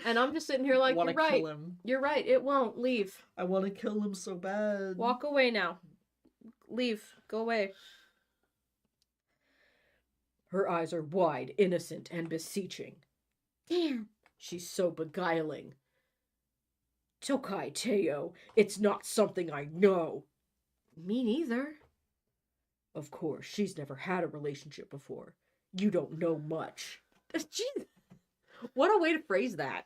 S3: And I'm just sitting here like, you're right.
S2: Kill him.
S3: You're right. It won't. Leave.
S2: I want to kill him so bad.
S3: Walk away now. Leave. Go away. Her eyes are wide, innocent, and beseeching.
S4: Damn.
S3: She's so beguiling. Tokai Teo, it's not something I know. Me neither. Of course, she's never had a relationship before. You don't know much. Jeez. What a way to phrase that.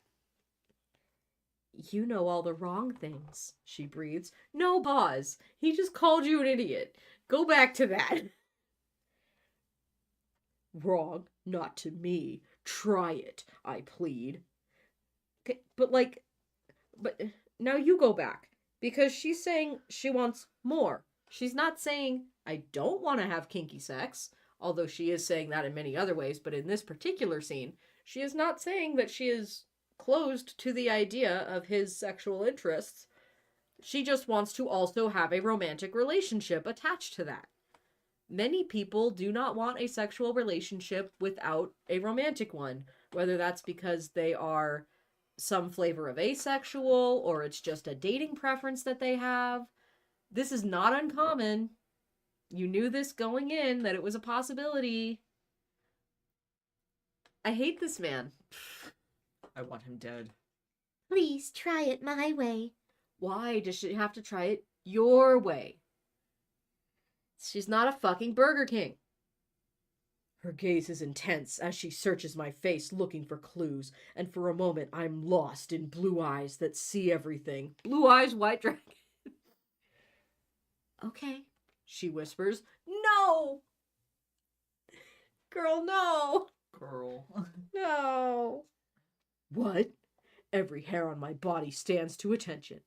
S3: You know all the wrong things, she breathes. No pause. He just called you an idiot. Go back to that. Wrong, not to me. Try it, I plead. Okay, but now you go back. Because she's saying she wants more. She's not saying, I don't want to have kinky sex. Although she is saying that in many other ways. But in this particular scene, she is not saying that she is closed to the idea of his sexual interests. She just wants to also have a romantic relationship attached to that. Many people do not want a sexual relationship without a romantic one, whether that's because they are some flavor of asexual or it's just a dating preference that they have. This is not uncommon. You knew this going in, that it was a possibility. I hate this man.
S2: I want him dead.
S4: Please try it my way.
S3: Why does she have to try it your way? She's not a fucking Burger King. Her gaze is intense as she searches my face looking for clues, and for a moment I'm lost in blue eyes that see everything. Blue eyes, white dragon.
S4: Okay,
S3: she whispers. No! Girl, no!
S2: Girl.
S3: No! What? Every hair on my body stands to attention.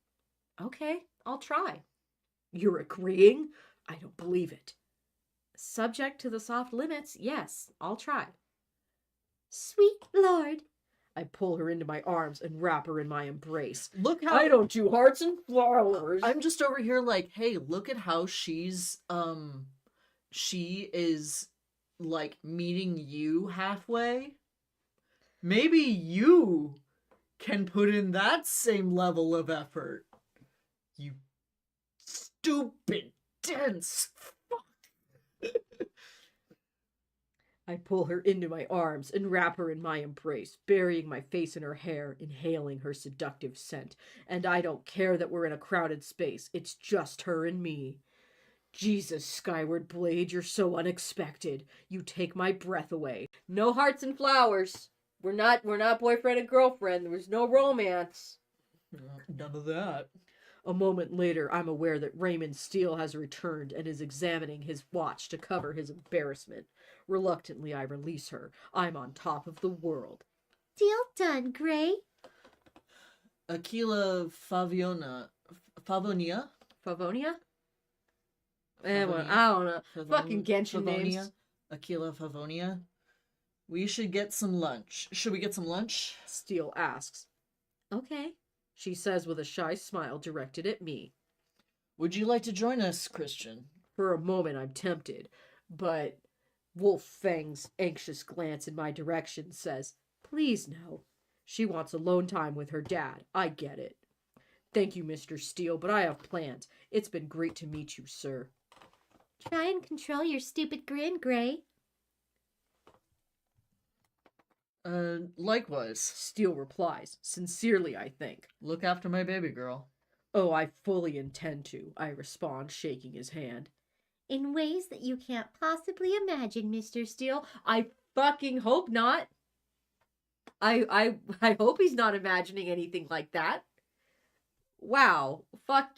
S3: Okay, I'll try. You're agreeing? I don't believe it. Subject to the soft limits, yes, I'll try.
S4: Sweet Lord.
S3: I pull her into my arms and wrap her in my embrace.
S2: Look how
S1: I don't do hearts and flowers.
S2: I'm just over here like, hey, look at how she is like meeting you halfway. Maybe you can put in that same level of effort. You stupid, dense fuck.
S3: I pull her into my arms and wrap her in my embrace, burying my face in her hair, inhaling her seductive scent. And I don't care that we're in a crowded space. It's just her and me. Jesus, Skyward Blade, you're so unexpected. You take my breath away.
S1: No hearts and flowers. We're not boyfriend and girlfriend. There was no romance.
S2: None of that.
S3: A moment later, I'm aware that Raymond Steele has returned and is examining his watch to cover his embarrassment. Reluctantly, I release her. I'm on top of the world.
S4: Deal done, Gray.
S2: Aquila Favonia?
S3: Favonia?
S2: Favonia?
S3: I don't know. Fucking Genshin
S2: Favonia?
S3: names.
S2: Aquila Favonia? We should get some lunch. Should we get some lunch?
S3: Steele asks.
S4: Okay.
S3: She says with a shy smile directed at me.
S2: Would you like to join us, Christian?
S3: For a moment, I'm tempted, but Wolf Fang's anxious glance in my direction says, please no. She wants alone time with her dad. I get it. Thank you, Mr. Steele, but I have plans. It's been great to meet you, sir.
S4: Try and control your stupid grin, Gray.
S2: Likewise.
S3: Steele replies, sincerely, I think.
S2: Look after my baby girl.
S3: Oh, I fully intend to, I respond, shaking his hand.
S4: In ways that you can't possibly imagine, Mr. Steele.
S3: I fucking hope not. I hope he's not imagining anything like that. Wow. Fuck.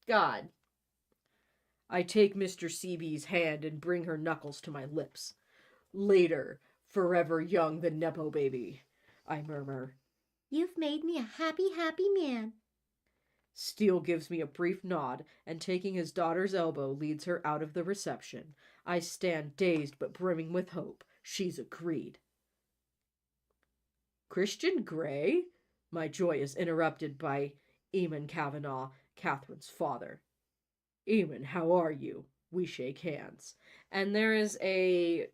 S3: God. I take Mr. CB's hand and bring her knuckles to my lips. Later, forever young the Nepo baby, I murmur.
S4: You've made me a happy, happy man.
S3: Steele gives me a brief nod and taking his daughter's elbow leads her out of the reception. I stand dazed but brimming with hope. She's agreed. Christian Grey? My joy is interrupted by Eamon Kavanaugh, Catherine's father. Eamon, how are you? We shake hands. And there is a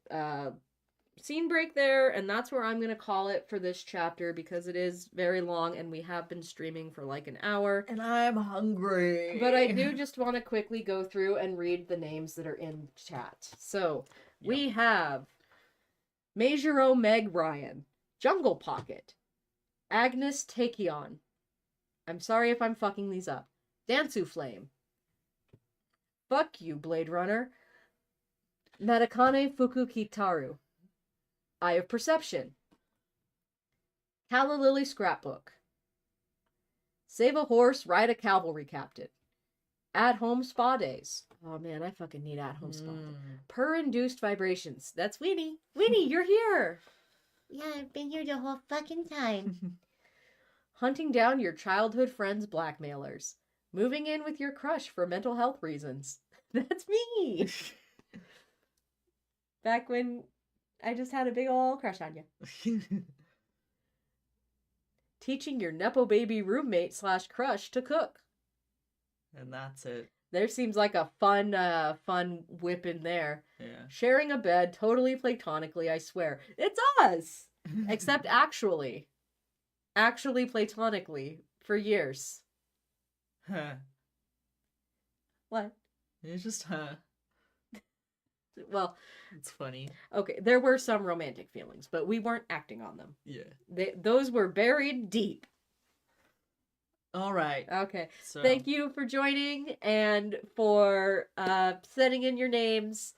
S3: scene break there, and that's where I'm going to call it for this chapter because it is very long and we have been streaming for like an hour.
S2: And I'm hungry.
S3: But I do just want to quickly go through and read the names that are in chat. So, we have Majoro Meg Ryan, Jungle Pocket, Agnes Takion. I'm sorry if I'm fucking these up. Dansu Flame. Fuck you, Blade Runner. Matakane Fuku Kitaru. Eye of Perception. Calla Lily Scrapbook. Save a horse, ride a cavalry captain. At-home spa days. Oh man, I fucking need at-home spa. Purr-induced vibrations. That's Weenie. Weenie, you're here.
S4: Yeah, I've been here the whole fucking time.
S3: Hunting down your childhood friends' blackmailers. Moving in with your crush for mental health reasons. That's me. Back when I just had a big ol' crush on you. Teaching your Nepo baby roommate / crush to cook.
S2: And that's it.
S3: There seems like a fun whip in there.
S2: Yeah.
S3: Sharing a bed, totally platonically, I swear. It's us! Except actually. Actually platonically. For years.
S2: Huh.
S3: What?
S2: It's just,
S3: Well,
S2: it's funny.
S3: okay, there were some romantic feelings, but we weren't acting on them.
S2: Yeah.
S3: Those were buried deep.
S2: All right.
S3: Okay.
S2: So.
S3: Thank you for joining and for sending in your names.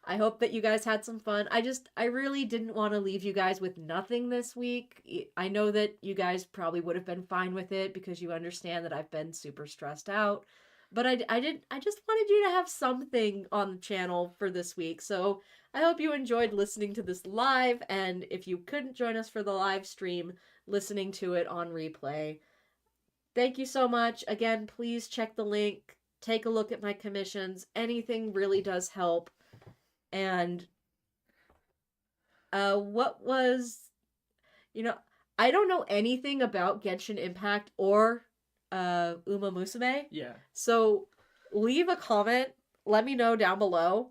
S3: I hope that you guys had some fun. I really didn't want to leave you guys with nothing this week. I know that you guys probably would have been fine with it because you understand that I've been super stressed out. But I just wanted you to have something on the channel for this week. So I hope you enjoyed listening to this live. And if you couldn't join us for the live stream, listening to it on replay. Thank you so much. Again, please check the link. Take a look at my commissions. Anything really does help. And what was, you know, I don't know anything about Genshin Impact or Uma Musume.
S2: Yeah.
S3: So leave a comment. Let me know down below.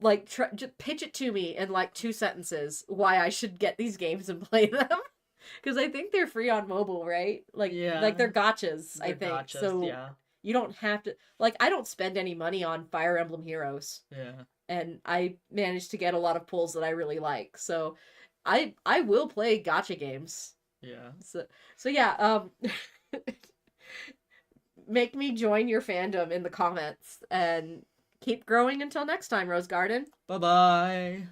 S3: Like, just pitch it to me in like 2 sentences why I should get these games and play them. Because I think they're free on mobile, right? Like,
S2: Yeah.
S3: like they're gotchas, I
S2: They're
S3: think.
S2: gotchas,
S3: So
S2: yeah.
S3: you don't have to, like, I don't spend any money on Fire Emblem Heroes.
S2: Yeah.
S3: And I managed to get a lot of pulls that I really like. So I will play gacha games.
S2: Yeah.
S3: So yeah, make me join your fandom in the comments and keep growing until next time, Rose Garden.
S2: Bye-bye.